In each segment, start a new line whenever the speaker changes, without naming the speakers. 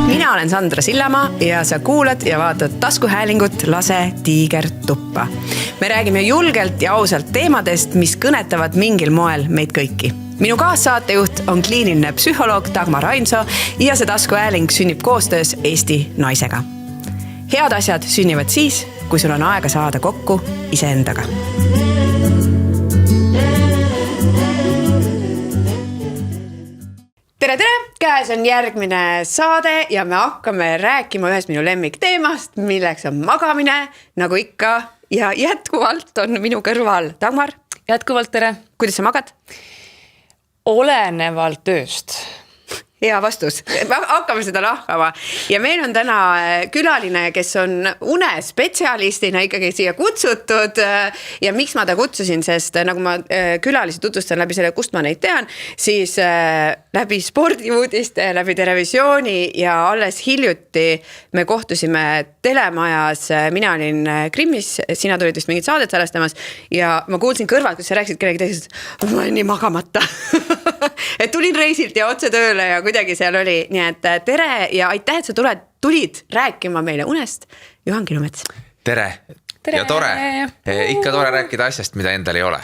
Mina olen Sandra Sillamaa ja sa kuulad ja vaatad taskuhäälingut Lase tiiger tuppa. Me räägime julgelt ja ausalt teemadest, mis kõnetavad mingil moel meid kõiki. Minu kaassaatejuht on kliiniline psühholoog Dagmar Ainso ja see taskuhääling sünnib koostöös Eesti naisega. Head asjad sünnivad siis, kui sul on aega saada kokku iseendaga. Tere! Käes on järgmine saade ja me hakkame rääkima ühest minu lemmikteemast, milleks on magamine, nagu ikka. Ja jätkuvalt on minu kõrval Dagmar.
Jätkuvalt tere.
Kuidas sa magad?
Olenevalt tööst.
Hea vastus. Hakkame seda lahkama. Ja meil on täna külaline, kes on unespetsialistina ikkagi siia kutsutud. Ja miks ma ta kutsusin, sest nagu ma külalisi tutvustan läbi selle, kust ma neid tean, siis läbi spordiuudiste, läbi televisiooni ja alles hiljuti me kohtusime telemajas. Mina olin Krimmis, sina tulid vist mingit saadet salestamas ja ma kuulsin kõrvalt, kus sa rääksid kellegi teisest, ma olen nii magamata. Et tulin reisilt ja otse tööle ja kuidagi seal oli. Nii et tere ja aitäh, et sa tulid rääkima meile unest. Juhan Kilumets.
Tere. Ja tore. Ikka tore rääkida asjast, mida endal ei ole.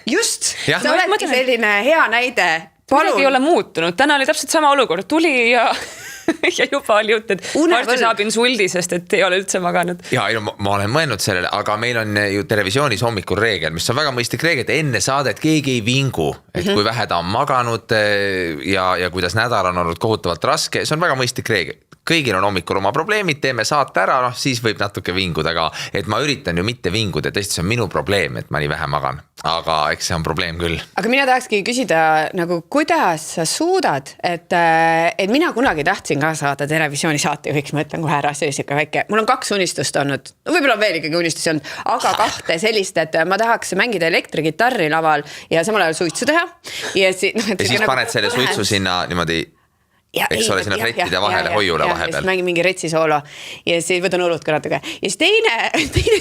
Just. Ja. Sa oledki selline hea näide.
Midagi ei ole muutunud. Täna oli täpselt sama olukord. Tuli ja juba oli jutt, et varsti saabin suldi, sest et ei ole üldse maganud.
Ja ma olen mõelnud sellele, aga meil on ju televisioonis hommikul reegel, mis on väga mõistlik reegel, et enne saadet keegi ei vingu, et kui vähe ta on maganud ja kuidas nädal on olnud kohutavalt raske, see on väga mõistlik reegel. Kõigil on hommikul oma probleemid, teeme saate ära, siis võib natuke vinguda ka. Et ma üritan ju mitte vinguda, tõesti see on minu probleem, et ma nii vähe magan. Aga eks see on probleem küll.
Aga mina tahakski küsida, nagu, kuidas sa suudad, et mina kunagi tahtsin ka saada televisiooni saatejuhiks, ma ütlen kohe ära, see siuke väike. Mul on 2 unistust olnud, võib-olla veel ikkagi unistusi olnud, aga 2 sellist, et ma tahaks mängida elektrigitarri laval ja samal ajal suitsu teha. Ja
siis paned selle suitsu sinna niimoodi. Eks ole sinna frettide vahele, hoiule vahepeal.
Ja mängin mingi retsisoolo ja siis võtan õlut ka natuke. Ja siis teine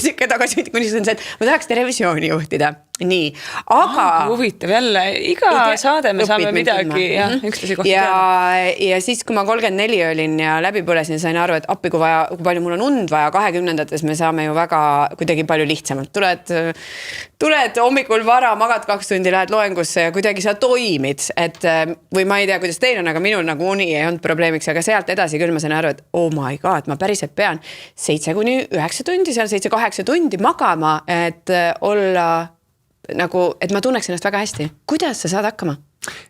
siuke tagasi unistus on see, et ma tahaks televisiooni juhtida. Nii, aga...
huvitav jälle, iga saade me saame midagi ja üksteise kohta teada.
Ja siis, kui ma 34 olin ja läbi põlesin, sain aru, et appi, kui palju mul on und vaja, 20-ndates me saame ju väga kuidagi palju lihtsamalt. Tuled hommikul vara, magad 2 tundi, lähed loengusse ja kuidagi sa toimid. Või ma ei tea, kuidas teil on, aga minul nagu uni ei olnud probleemiks, aga sealt edasi küll ma sain aru, et oh my god, ma päriselt pean 7-9 tundi, seal 7-8 tundi magama, et olla nagu, et ma tunneks ennast väga hästi. Kuidas sa saad hakkama?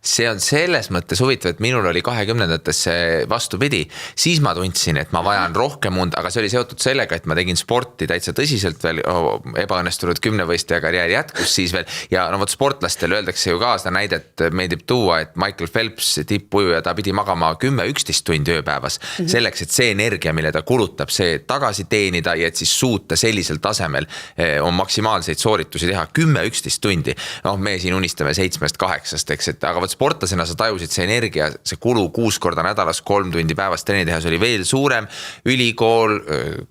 See on selles mõttes huvitav, et minul oli 20-ndates vastupidi. Siis ma tundsin, et ma vajan rohkem und, aga see oli seotud sellega, et ma tegin sporti täitsa tõsiselt veel, ebaõnnestunud 10-võistleja karjääri jätkus siis veel. Ja no vot sportlastel öeldakse ju ka seda näidet meeldib tuua, et Michael Phelps tippujuja, ta pidi magama 10-11 tundi ööpäevas. Selleks, et see energia, mille ta kulutab, see tagasi teenida ja et siis suuta sellisel tasemel on maksimaalseid sooritusi teha 10-11 tundi. No me siin unistame 7-8, eks, et aga võt sportlasena sa tajusid see energia, see kulu 6 korda nädalas, 3 tundi päevas treeni teha, see oli veel suurem. Ülikool,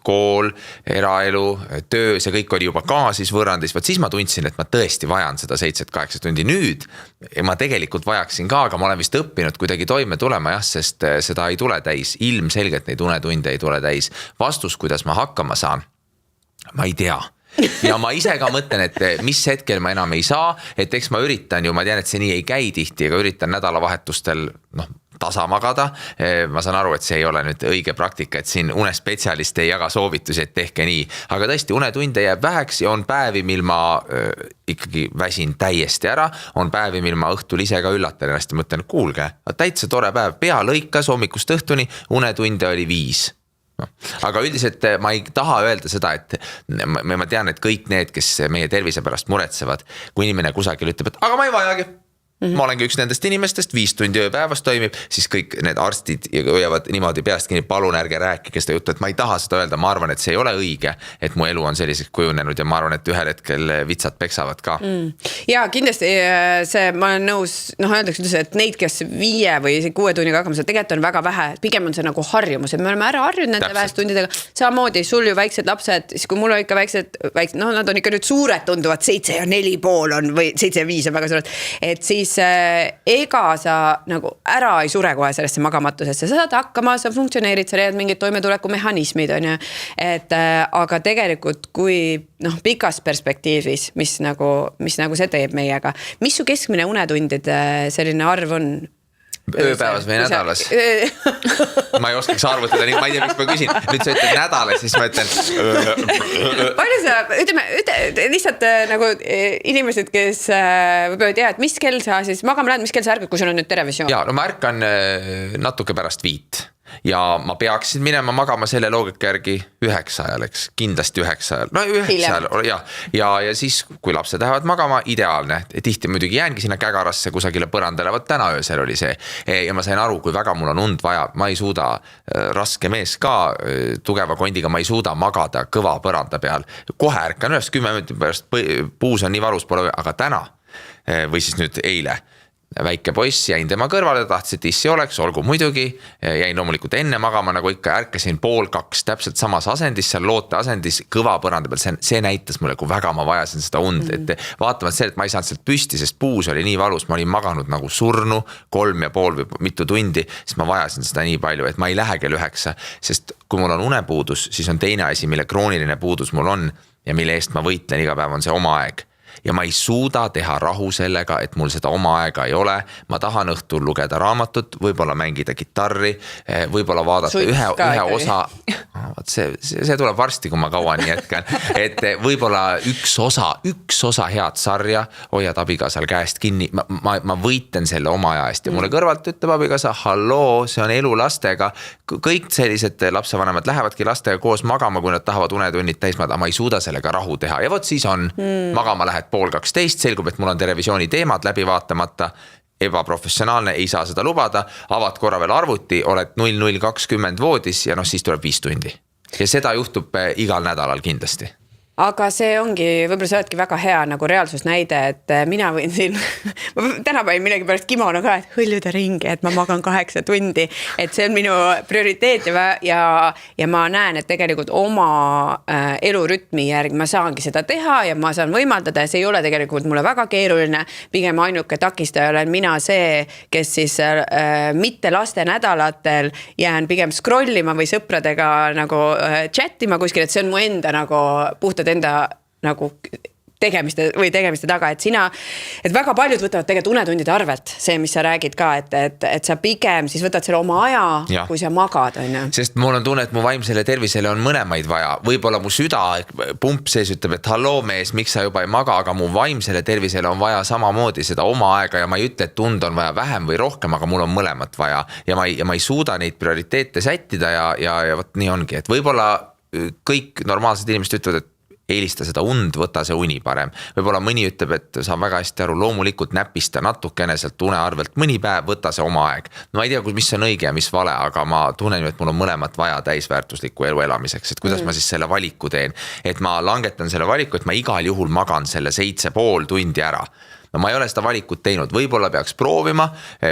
kool, eraelu, töö, see kõik oli juba ka siis võrrandis. Võt siis ma tundsin, et ma tõesti vajan seda 7-8 tundi. Nüüd ma tegelikult vajaksin ka, aga ma olen vist õppinud kuidagi toime tulema, sest seda ei tule täis. Ilmselgelt neid unetunde ei tule täis. Vastus, kuidas ma hakkama saan, ma ei tea. Ja ma ise ka mõtlen, et mis hetkel ma enam ei saa, et eks ma üritan ju, ma tean, et see nii ei käi tihti, aga üritan nädalavahetustel tasa magada. Ma saan aru, et see ei ole nüüd õige praktika, et siin unespetsialist ei jaga soovitusi, et tehke nii. Aga tõesti, unetunde jääb väheks ja on päevi, mil ma ikkagi väsin täiesti ära. On päevi, mil ma õhtul ise ka üllatan ennast ja mõtlen, kuulge, täitsa tore päev, pea lõikas hommikust õhtuni, unetunde oli 5. Aga üldiselt ma ei taha öelda seda, et ma tean, et kõik need, kes meie tervise pärast muretsevad, kui inimene kusagil ütleb, et aga ma ei vajagi. Ma olengi üks nendest inimestest, 5 tundi ööpäevas toimib, siis kõik need arstid hoiavad niimoodi peast kinni, palun ärge rääkige seda juttu, et ma ei taha seda öelda, ma arvan, et see ei ole õige, et mu elu on selliseks kujunenud ja ma arvan, et ühel hetkel vitsad peksavad ka.
Ja kindlasti see, ma olen nõus, öeldakse, et neid, kes 5 või 6 tunniga hakkama, see tegelikult on väga vähe, pigem on see nagu harjumus, et me oleme ära harjunud nende vähest tundidega, samamoodi sul ju väiksed lapsed, siis kui mul on ikka väiksed, nad on ikka nüüd suured tunduvad, 7 ja 4,5 on või 7 ja 5 on väga suured, et siis siis ega sa nagu ära ei sure kohe sellesse magamatusesse, sa saad hakkama, sa funktsioneerid, sa leiad mingid toimetulekumehhanismid, on ju. Et aga tegelikult kui pikas perspektiivis, mis nagu see teeb meiega, mis su keskmine unetundide selline arv on?
Ööpäevas või nädalas? Ma ei oskaks arvutada, ma ei tea, miks ma küsin. Nüüd sa ütled nädalas, siis ma ütlen.
Palju sa, ütleme lihtsalt nagu inimesed, kes võib-olla tea, et mis kell sa siis magama lähed, mis kell sa ärkad, kui sul on nüüd televisioon?
Ja, no ma ärkan natuke pärast 5 ja ma peaksin minema magama selle loogika järgi 9 ajal, eks, kindlasti 9 ajal, no 9 ajal ja siis, kui lapsed lähevad magama, ideaalne, tihti muidugi jäängi sinna kägarasse kusagile põrandale, võt täna öösel oli see ja ma sain aru, kui väga mul on und vaja, ma ei suuda, raske mees ka, tugeva kondiga, ma ei suuda magada kõva põranda peal, kohe ärkan üles 10 minutit pärast, puus on nii valus pole, aga täna või siis nüüd eile väike poiss, jäin tema kõrvale, tahtsin, et issi oleks, olgu muidugi, jäin loomulikult enne magama, nagu ikka ärkasin 1:30, täpselt samas asendis, seal loote asendis, kõva põranda peal, see näitas mulle, kui väga ma vajasin seda und, et vaatamata see, et ma ei saanud sealt püsti, sest puus oli nii valus, ma olin maganud nagu surnu 3,5 või mitu tundi, siis ma vajasin seda nii palju, et ma ei lähe kell 9, sest kui mul on unepuudus, siis on teine asi, mille krooniline puudus mul on ja mille eest ma võitlen iga päev, on see oma aeg. Ja ma ei suuda teha rahu sellega, et mul seda oma aega ei ole. Ma tahan õhtul lugeda raamatut, võib-olla mängida gitarri, võib-olla vaadata ühe osa. See tuleb varsti, kui ma kaua nii jätkan. Et võib-olla üks osa head sarja, hoiad abikaasal käest kinni. Ma võiten selle oma aja eest ja mulle kõrvalt ütleb abikaasa, halloo, see on elu lastega. Kõik sellised lapsevanemad lähevadki lastega koos magama, kui nad tahavad unetunnid täismad, aga ma ei suuda sellega rahu teha. Ja võt siis on, magama lähed 1:30, selgub, et mul on televisiooni teemad läbi vaatamata, ebaprofessionaalne, ei saa seda lubada, avad korra veel arvuti, oled 00:20 voodis ja siis tuleb 5 tundi. Ja seda juhtub igal nädalal kindlasti.
Aga see ongi, võib-olla see oledki väga hea nagu reaalsusnäide, et mina võin siin, ma täna panin millegi pärast kimono ka, et hõljuda ringi, et ma magan 8 tundi, et see on minu prioriteet ja ma näen, et tegelikult oma elurütmi järgi ma saangi seda teha ja ma saan võimaldada ja see ei ole tegelikult mulle väga keeruline, pigem ainuke takistaja olen mina see, kes siis mitte laste nädalatel jään pigem scrollima või sõpradega nagu chatima kuskil, et see on mu enda nagu puhtalt enda nagu tegemiste taga, et väga paljud võtavad tegelikult unetundide arvelt see, mis sa räägid ka, et sa pigem siis võtad selle oma aja, kui sa magad, on ju.
Sest mul on tunne, et mu vaimsele tervisele on mõlemaid vaja, võib-olla mu süda pump sees ütleb, et halloo mees, miks sa juba ei maga, aga mu vaimsele tervisele on vaja samamoodi seda oma aega ja ma ei ütle, et tund on vaja vähem või rohkem, aga mul on mõlemat vaja ja ma ei suuda neid prioriteete sättida ja võt nii ongi, et võib-olla kõik normaalsed inimesed ütlevad, et eelista seda und, võta see uni parem. Võib-olla mõni ütleb, et saan väga hästi aru, loomulikult näpista natukene sealt une arvelt mõni päev, võta see oma aeg. No ma ei tea, mis on õige ja mis vale, aga ma tunnen, et mul on mõlemat vaja täisväärtusliku elu elamiseks, et kuidas ma siis selle valiku teen. Et ma langetan selle valiku, et ma igal juhul magan selle 7,5 tundi ära. No ma ei ole seda valikut teinud, võib-olla peaks proovima,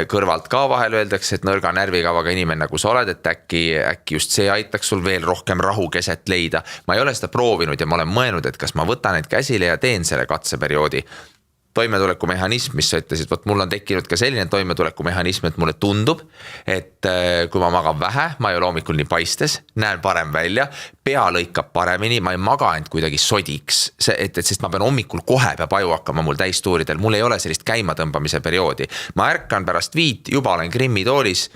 kõrvalt ka vahel öeldakse, et nõrga närvikavaga inimene, nagu sa oled, et äkki just see aitaks sul veel rohkem rahu keset leida. Ma ei ole seda proovinud ja ma olen mõelnud, et kas ma võtan need käsile ja teen selle katseperioodi. Toimetulekumehanism, mis sa ütlesid, võt mul on tekkinud ka selline toimetulekumehanism, et mulle tundub, et kui ma magan vähe, ma ei ole hommikul nii paistes, näen parem välja, pea lõikab paremini, ma ei maga end kuidagi sodiks, sest ma pean hommikul kohe peab aju hakkama mul täistuuridel, mul ei ole sellist käimatõmbamise perioodi. Ma ärkan pärast 5, juba olen Grimmitoolis,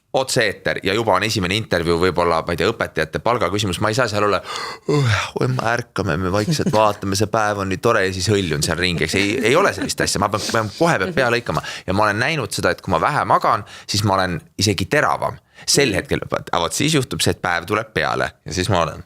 otse-eeter ja juba on esimene intervjuu, võib-olla, ma ei tea, õpetajate palga küsimus, ma ei saa seal olla, ma ärkame, me vaikselt vaatame, see päev on nii tore ja siis hõljun seal ringi, eks ei ole sellist asja, ma pean kohe pea lõikama ja ma olen näinud seda, et kui ma vähe magan, siis ma olen isegi teravam. Sel hetkel, aga siis juhtub see, et päev tuleb peale ja siis ma olen.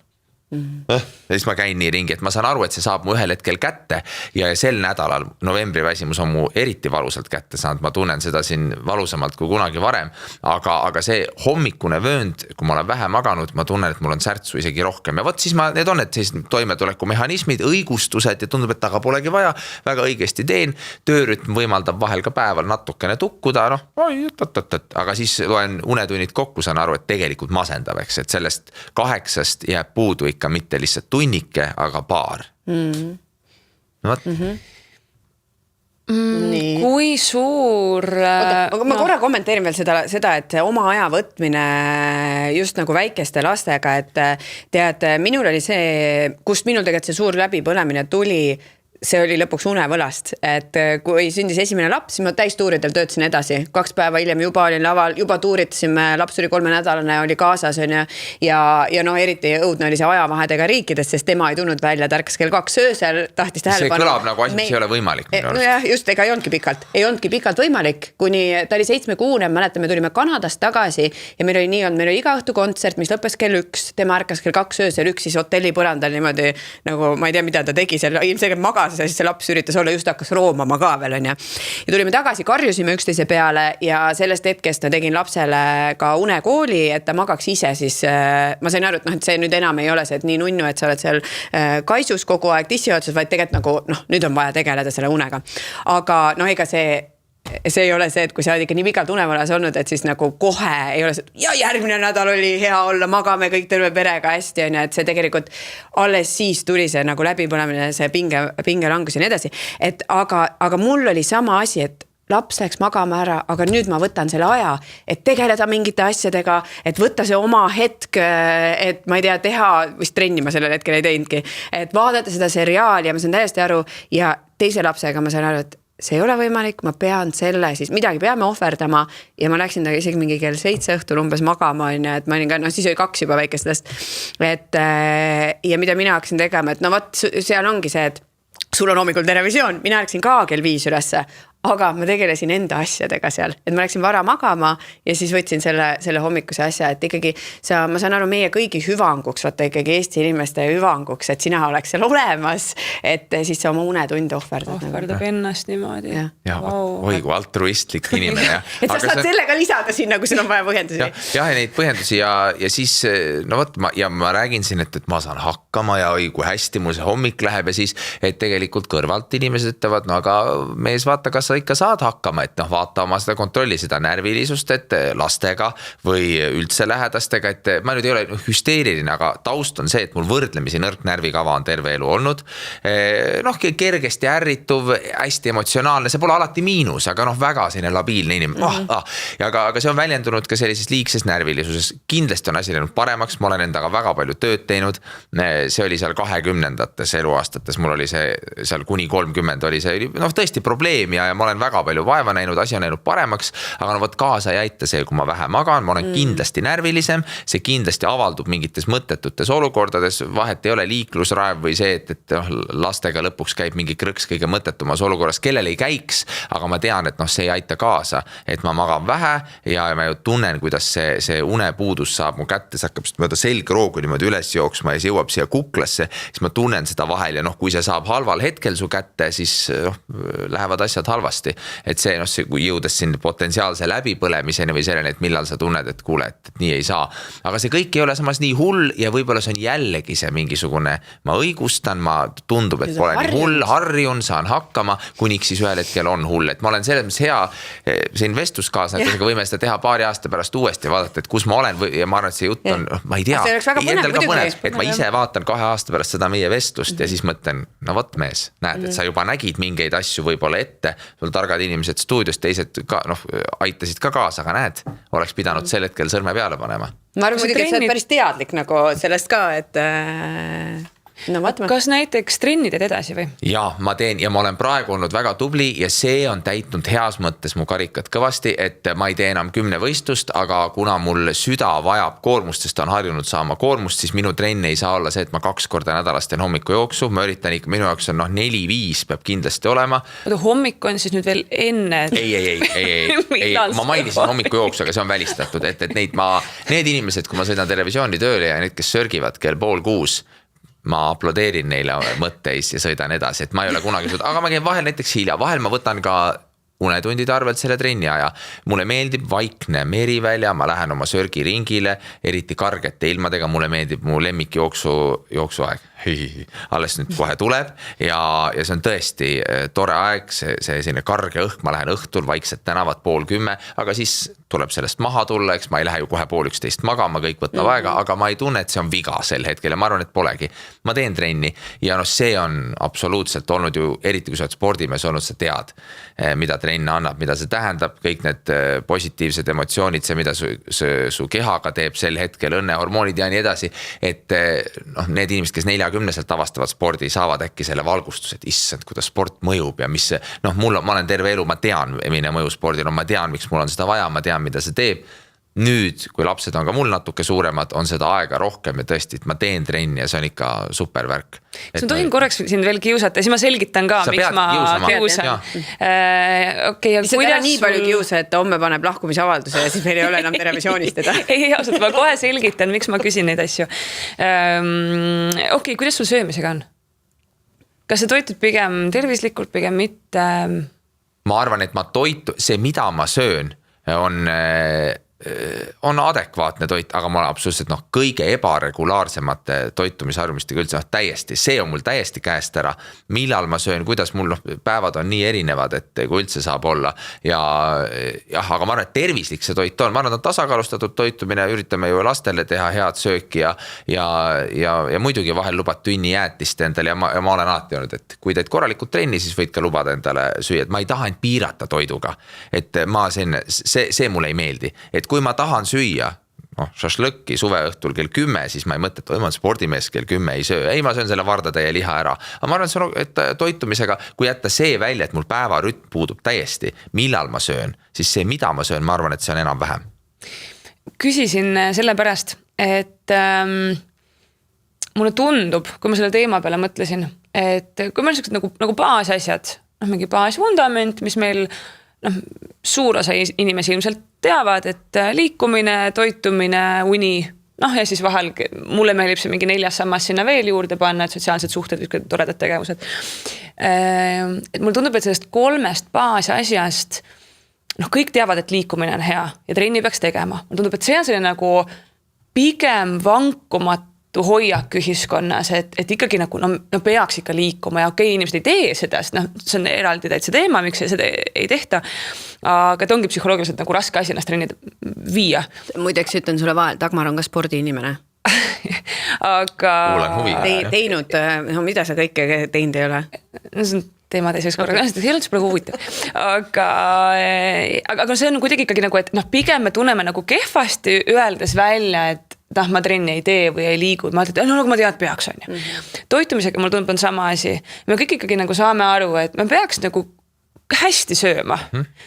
Ja siis ma käin nii ringi, et ma saan aru, et see saab mu ühel hetkel kätte ja sel nädalal novembri väsimus on mu eriti valusalt kätte saanud, ma tunnen seda siin valusamalt kui kunagi varem, aga see hommikune vöönd, kui ma olen vähe maganud, ma tunnen, et mul on särtsu isegi rohkem ja võt siis need on need siis toimetulekumehanismid, õigustused ja tundub, et aga polegi vaja, väga õigesti teen, töörütm võimaldab vahel ka päeval natukene tukkuda, aga siis loen unetunnid kokku, saan aru, et tegelikult masendavaks, et sellest 8 jääb puudu ikka mitte lihtsalt tunnike, aga paar.
Kui suur...
Oota, ma korra kommenteerin veel seda, et oma aja võtmine just nagu väikeste lastega, et tead, minul oli see, kust minul tegelikult see suur läbipõlemine tuli, see oli lõpuks unevõlast, et kui sündis esimene laps, siis ma täistuuridel töötasin edasi. 2 päeva hiljem juba olin laval, juba tuuritasime, laps oli 3-nädalane, oli kaasas ja no eriti õudne oli see ajavahedega riikides, sest tema ei tulnud välja, tärkas kell 2 öösel, tahtis tähele
panna. See kõlab nagu asi, mis ei ole võimalik.
Nojah, just, ega ei olnudki pikalt võimalik, kuni ta oli 7-kuune, mäletan, me tulime Kanadast tagasi ja meil oli iga õhtu kontsert, mis lõppes kell 1, tema ärkas kell 2 öösel, üks siis hotelli põrandal niimoodi, nagu ma ei tea, mida ta tegi seal, ilmselgelt magas ja siis see laps üritas olla, just hakkas roomama ka veel, on ja tulime tagasi, karjusime üksteise peale ja sellest hetkest ma tegin lapsele ka unekooli, et ta magaks ise siis, ma sain aru, et see nüüd enam ei ole see, et nii nunnu, et sa oled seal kaisus kogu aeg tissiootsus, vaid tegelikult nagu, nüüd on vaja tegeleda selle unega. Aga ega see ei ole see, et kui sa oled ikka nii pikalt unevõlas olnud, et siis nagu kohe ei ole see, ja järgmine nädal oli hea olla, magame kõik terve perega hästi, on ja, et see tegelikult alles siis tuli see nagu läbipõlemine, see pinge langus ja nii edasi. Aga mul oli sama asi, et laps läks magama ära, aga nüüd ma võtan selle aja, et tegeleda mingite asjadega, et võtta see oma hetk, et ma ei tea, teha, vist trenni ma sellel hetkel ei teinudki, et vaadata seda seriaali ja ma saan täiesti aru ja teise lapsega ma saan aru, et see ei ole võimalik, ma pean selle siis, midagi peame ohverdama ja ma läksin ta isegi mingi kell 7 õhtul umbes magama, et ma olin ka, siis oli 2 juba väikestest, et ja mida mina hakkasin tegema, et no vat, seal ongi see, et sul on hommikul televisioon, mina läksin ka kell 5 ülesse, aga ma tegelesin enda asjadega seal, et ma läksin vara magama ja siis võtsin selle hommikuse asja, et ikkagi ma saan aru meie kõigi hüvanguks, vaata ikkagi Eesti inimeste hüvanguks, et sina oleks seal olemas, et siis sa oma unetunde
ohverdab ennast niimoodi.
Ja oi, kui altruistlik inimene.
Et sa saad sellega lisada sinna, kui sul on vaja põhjendusi.
Ja neid põhjendusi ja siis, no võt, ma räägin siin, et ma saan hakkama ja oi, kui hästi mul see hommik läheb ja siis, et tegelikult kõrvalt inimesed ütlevad, no aga mees vaata, kas ikka saad hakkama, et vaata oma seda kontrolli, seda närvilisust, et lastega või üldse lähedastega, et ma nüüd ei ole hüsteeriline, aga taust on see, et mul võrdlemisi nõrk närvikava on terve elu olnud. Kergesti ärrituv, hästi emotsionaalne, see pole alati miinus, aga väga selline labiilne inimene. Aga see on väljendunud ka sellises liigses närvilisuses. Kindlasti on asi läinud paremaks, ma olen endaga väga palju tööd teinud. See oli seal 20-ndates eluaastates, mul oli see seal kuni 30 oli see, tõesti probleem ja ma olen väga palju vaeva näinud, asi on näinud paremaks, aga võt kaasa ei aita see, kui ma vähe magan, ma olen kindlasti närvilisem, see kindlasti avaldub mingites mõttetutes olukordades, vahet ei ole liiklusraev või see, et lastega lõpuks käib mingi krõks kõige mõttetumas olukorras, kellel ei käiks, aga ma tean, et see ei aita kaasa, et ma magan vähe ja ma ju tunnen, kuidas see unepuudus saab mu kätte, see hakkab mööda selgroogu niimoodi üles jooksma ja see jõuab siia kuklasse, siis ma tunnen seda vahel ja kui see saab halval hetkel su kätte, siis lähevad asjad halvasti. Et see, kui jõudes siin potentsiaalse läbipõlemiseni või selleni, et millal sa tunned, et kuule, et nii ei saa. Aga see kõik ei ole samas nii hull ja võib-olla see on jällegi see mingisugune, ma õigustan, tundub, et pole nii hull, harjun, saan hakkama, kuniks siis ühel hetkel on hull. Et ma olen selles mõttes hea, see investuskaasne, et võime seda teha paari aasta pärast uuesti vaadata, et kus ma olen ja ma arvan, et see jutt on, ma ei tea, et ma ise vaatan 2 aasta pärast seda meie vestlust ja siis mõtlen, no võt mees, näed, et sa juba nägid mingeid asju võib-olla ette, sul targad inimesed stuudios, teised ka, aitasid ka kaasa, aga näed, oleks pidanud sel hetkel sõrme peale panema.
Ma arvan muidugi, et sa oled päris teadlik nagu sellest ka, et
kas näiteks trenni teed edasi või?
Ja ma teen ja ma olen praegu olnud väga tubli ja see on täitnud heas mõttes mu karikat kõvasti, et ma ei tee enam 10 võistlust, aga kuna mul süda vajab koormust, sest on harjunud saama koormust, siis minu trenn ei saa olla see, et ma 2 korda nädalas teen hommikujooksu, ma üritan ikka, minu jaoks on 4-5 peab kindlasti olema.
Hommik on siis nüüd veel enne?
Ei, ma mainisin hommikujooksu, aga see on välistatud, et need inimesed, kui ma sõidan televisiooni tööle ja need, kes sörgivad kell 5:30, ma aplodeerin neile mõtteis ja sõidan edasi, et ma ei ole kunagi aga ma käin vahel näiteks hilja, vahel ma võtan ka unetundide arvelt selle trenni aja. Mulle meeldib vaikne merivälja, ma lähen oma sörgiringile, eriti kargete ilmadega, mulle meeldib mu lemmik jooksuaeg. alles nüüd kohe tuleb ja see on tõesti tore aeg, see selline karge õhk, ma lähen õhtul vaikselt tänavad 9:30, aga siis tuleb sellest maha tulla, eks ma ei lähe ju kohe 10:30 magama, kõik võtab aega, aga ma ei tunne, et see on viga sel hetkel ja ma arvan, et polegi. Ma teen trenni ja see on absoluutselt olnud ju, eriti kui sa oled spordimees olnud, sa tead, mida trenn annab, mida see tähendab, kõik need positiivsed emotsioonid, see, mida su kehaga teeb sel hetkel, õnnehormoonid ja nii edasi, et need inimesed, kes 40-selt avastavad spordi, saavad äkki selle valgustuse, et issand, kuidas sport mõjub ja mis ma olen terve elu, ma tean, milline mõju spordil on, ma tean, miks mul on seda vaja, ma tean, mida see teeb. Nüüd, kui lapsed on ka mul natuke suuremad, on seda aega rohkem ja tõesti, et ma teen trenni ja see on ikka supervärk.
Ma tohin korraks sind veel kiusata, siis ma selgitan ka, miks ma kiusan.
Okay, ja seda nii palju kiusa, et homme paneb lahkumisavalduse ja siis meil ei ole enam televisioonist teda.
Ei, ausalt, ma kohe selgitan, miks ma küsin neid asju. Okei, kuidas sul söömisega on? Kas sa toitud pigem tervislikult, pigem mitte?
Ma arvan, et see, mida ma söön, on adekvaatne toit, aga ma olen absoluutselt kõige ebaregulaarsemate toitumisharjumustega üldse täiesti, see on mul täiesti käest ära, millal ma söön, kuidas mul päevad on nii erinevad, et kui üldse saab olla ja aga ma arvan, et tervislik see toit on, ma arvan, et on tasakaalustatud toitumine, üritame ju lastele teha head sööki ja muidugi vahel lubad tünni jäätist endale ja ma olen alati olnud, et kui teed korralikult trenni, siis võid ka lubada endale süüa, et ma ei taha end piirata toiduga, et see mulle ei meeldi, et kui ma tahan süüa, šašlõkki suveõhtul kell 10, siis ma ei mõtle, et ma olen spordimees kell 10 ei söö. Ei, ma söön selle vardatäie liha ära. Aga ma arvan, et toitumisega, kui jätta see välja, et mul päevarütm puudub täiesti, millal ma söön, siis see, mida ma söön, ma arvan, et see on enam vähem.
Küsisin selle pärast, et mulle tundub, kui ma selle teema peale mõtlesin, et kui meil on nagu baasasjad, mingi baasvundament, mis meil suur osa inimesi ilmselt teavad, et liikumine, toitumine, uni, ja siis vahel mulle meeldib see mingi 4. sammas sinna veel juurde panna, et sotsiaalsed suhted, toredad tegevused. Et mulle tundub, et sellest 3 baasasjast, kõik teavad, et liikumine on hea ja trenni peaks tegema. Mulle tundub, et see on selline nagu pigem vankumatu hoiak ühiskonnas, et ikkagi nagu, peaks ikka liikuma ja okei, inimesed ei tee seda, sest see on eraldi täitsa teema, miks seda ei tehta, aga ta ongi psühholoogiliselt nagu raske asi ennast trennida viia.
Muideks ütlen sulle vahel, Dagmar on ka spordiinimene.
Aga
teinud, mida sa kõike teinud ei ole?
See on teema teiseks korraga, see ei ole praegu huvitav. Aga see on kuidagi ikkagi nagu, et pigem me tunneme nagu kehvasti öeldes välja, et ma trenni ei tee või ei liigu, ma ütlen, nagu ma tean, et peaks on. Toitumisega mul tundub on sama asi. Me kõik ikkagi nagu saame aru, et me peaks nagu hästi sööma.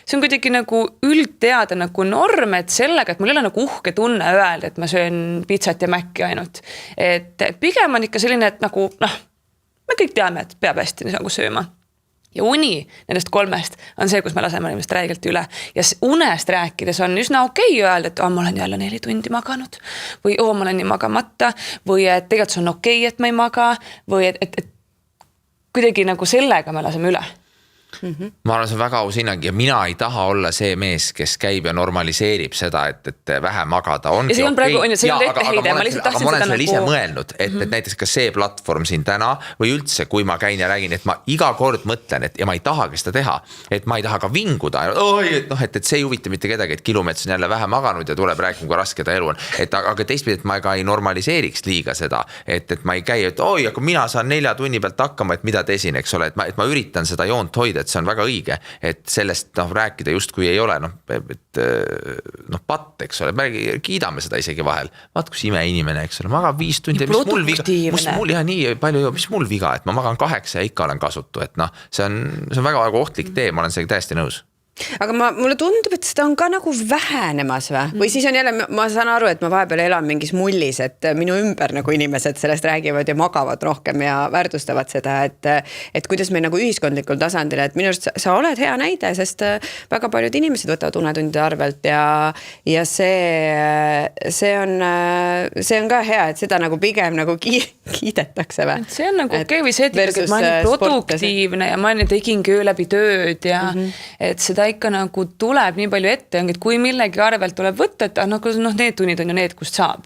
See on kuidagi nagu üldteada nagu norm, et sellega, et mul ei ole nagu uhke tunne öelda, et ma söön pitsat ja mäkki ainult. Et pigem on ikka selline, et nagu, me kõik teame, et peab hästi nagu sööma. Ja uni nendest 3 on see, kus me laseme inimest räigelt üle. Ja unest rääkides on üsna okei öelda, et ma olen jälle 4 tundi maganud või ma olen nii magamata või et tegelikult see on okei, et ma ei maga või et kuidagi nagu sellega me laseme üle.
Ma arvan, see on väga aus hinnang ja mina ei taha olla see mees, kes käib ja normaliseerib seda, et vähe magada on.
Ja see on praegu, see on etteheide, ma lihtsalt tahtsin
seda nagu... Ma olen selle ise mõelnud, et näiteks ka see platvorm siin täna või üldse, kui ma käin ja räägin, et ma iga kord mõtlen, et ja ma ei tahagi seda teha, et ma ei taha ka vinguda, et see ei huvita mitte kedagi, et kilumets on jälle vähe maganud ja tuleb rääkima, kui raske ta elu on. Aga teistpidi, et ma ka ei normaliseeriks liiga seda, et ma ei käi, et aga mina saan 4 tunni pealt hakkama, et mida tesin, eks ole, et ma üritan seda joont hoida, et see on väga õige, et sellest rääkida just kui ei ole patt, eks ole, me kiidame seda isegi vahel, vaat kus ime inimene, eks ole, magab 5 tundi, mis mul ja nii palju, mis mul viga, et ma magan 8 ja ikka olen kasutu, et see on väga ohtlik tee, ma olen sellega täiesti nõus.
Aga mulle tundub, et seda on ka nagu vähenemas või siis on jälle, ma saan aru, et ma vahepeal elan mingis mullis, et minu ümber nagu inimesed sellest räägivad ja magavad rohkem ja väärtustavad seda, et kuidas me nagu ühiskondlikul tasandil, et minu arust sa oled hea näide, sest väga paljud inimesed võtavad unetundide arvelt ja see on ka hea, et seda nagu pigem nagu kiidetakse või?
See on nagu okei või see, et ma olen produktiivne ja ma tegin köö läbi tööd ja et seda ikka nagu tuleb nii palju ette, et kui millegi arvelt tuleb võtta, et need tunnid on ju need, kust saab.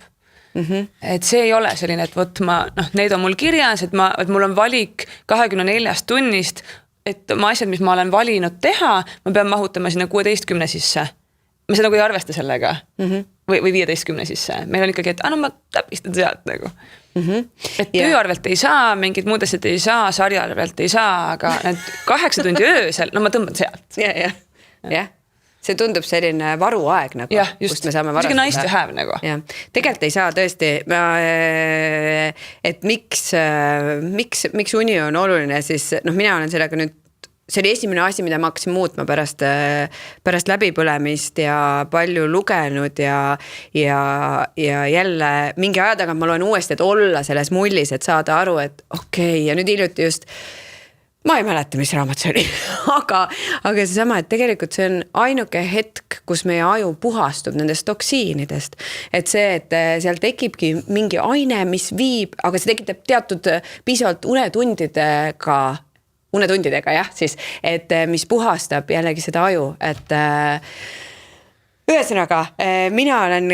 et see ei ole selline, et vot ma, need on mul kirjas, et mul on valik 24 tunnist, et ma asjad, mis ma olen valinud teha, ma pean mahutama sinna 16 sisse. Me seda nagu ei arvesta sellega või 15 sisse. Meil on ikkagi, et ma täpistan sealt nagu. Et tööarvelt ei saa, mingid muud asjad ei saa, sarjaarvelt ei saa, aga need 8 tundi öösel, ma tõmban sealt.
Jah. See tundub selline varuaeg nagu, kust me saame varastada.
Nice to have nagu.
Tegelikult ei saa tõesti, et miks uni on oluline, siis mina olen sellega nüüd, see oli esimene asi, mida ma hakkasin muutma pärast läbipõlemist ja palju lugenud ja jälle mingi aja tagant ma loen uuesti, et olla selles mullis, et saada aru, et okei, ja nüüd hiljuti just ma ei mäleta, mis raamat see oli, aga seesama, et tegelikult see on ainuke hetk, kus meie aju puhastub nendest toksiinidest. Et see, et seal tekibki mingi aine, mis viib, aga see tekitab teatud piisavalt unetundidega jah, siis, et mis puhastab jällegi seda aju, et ühesõnaga, mina olen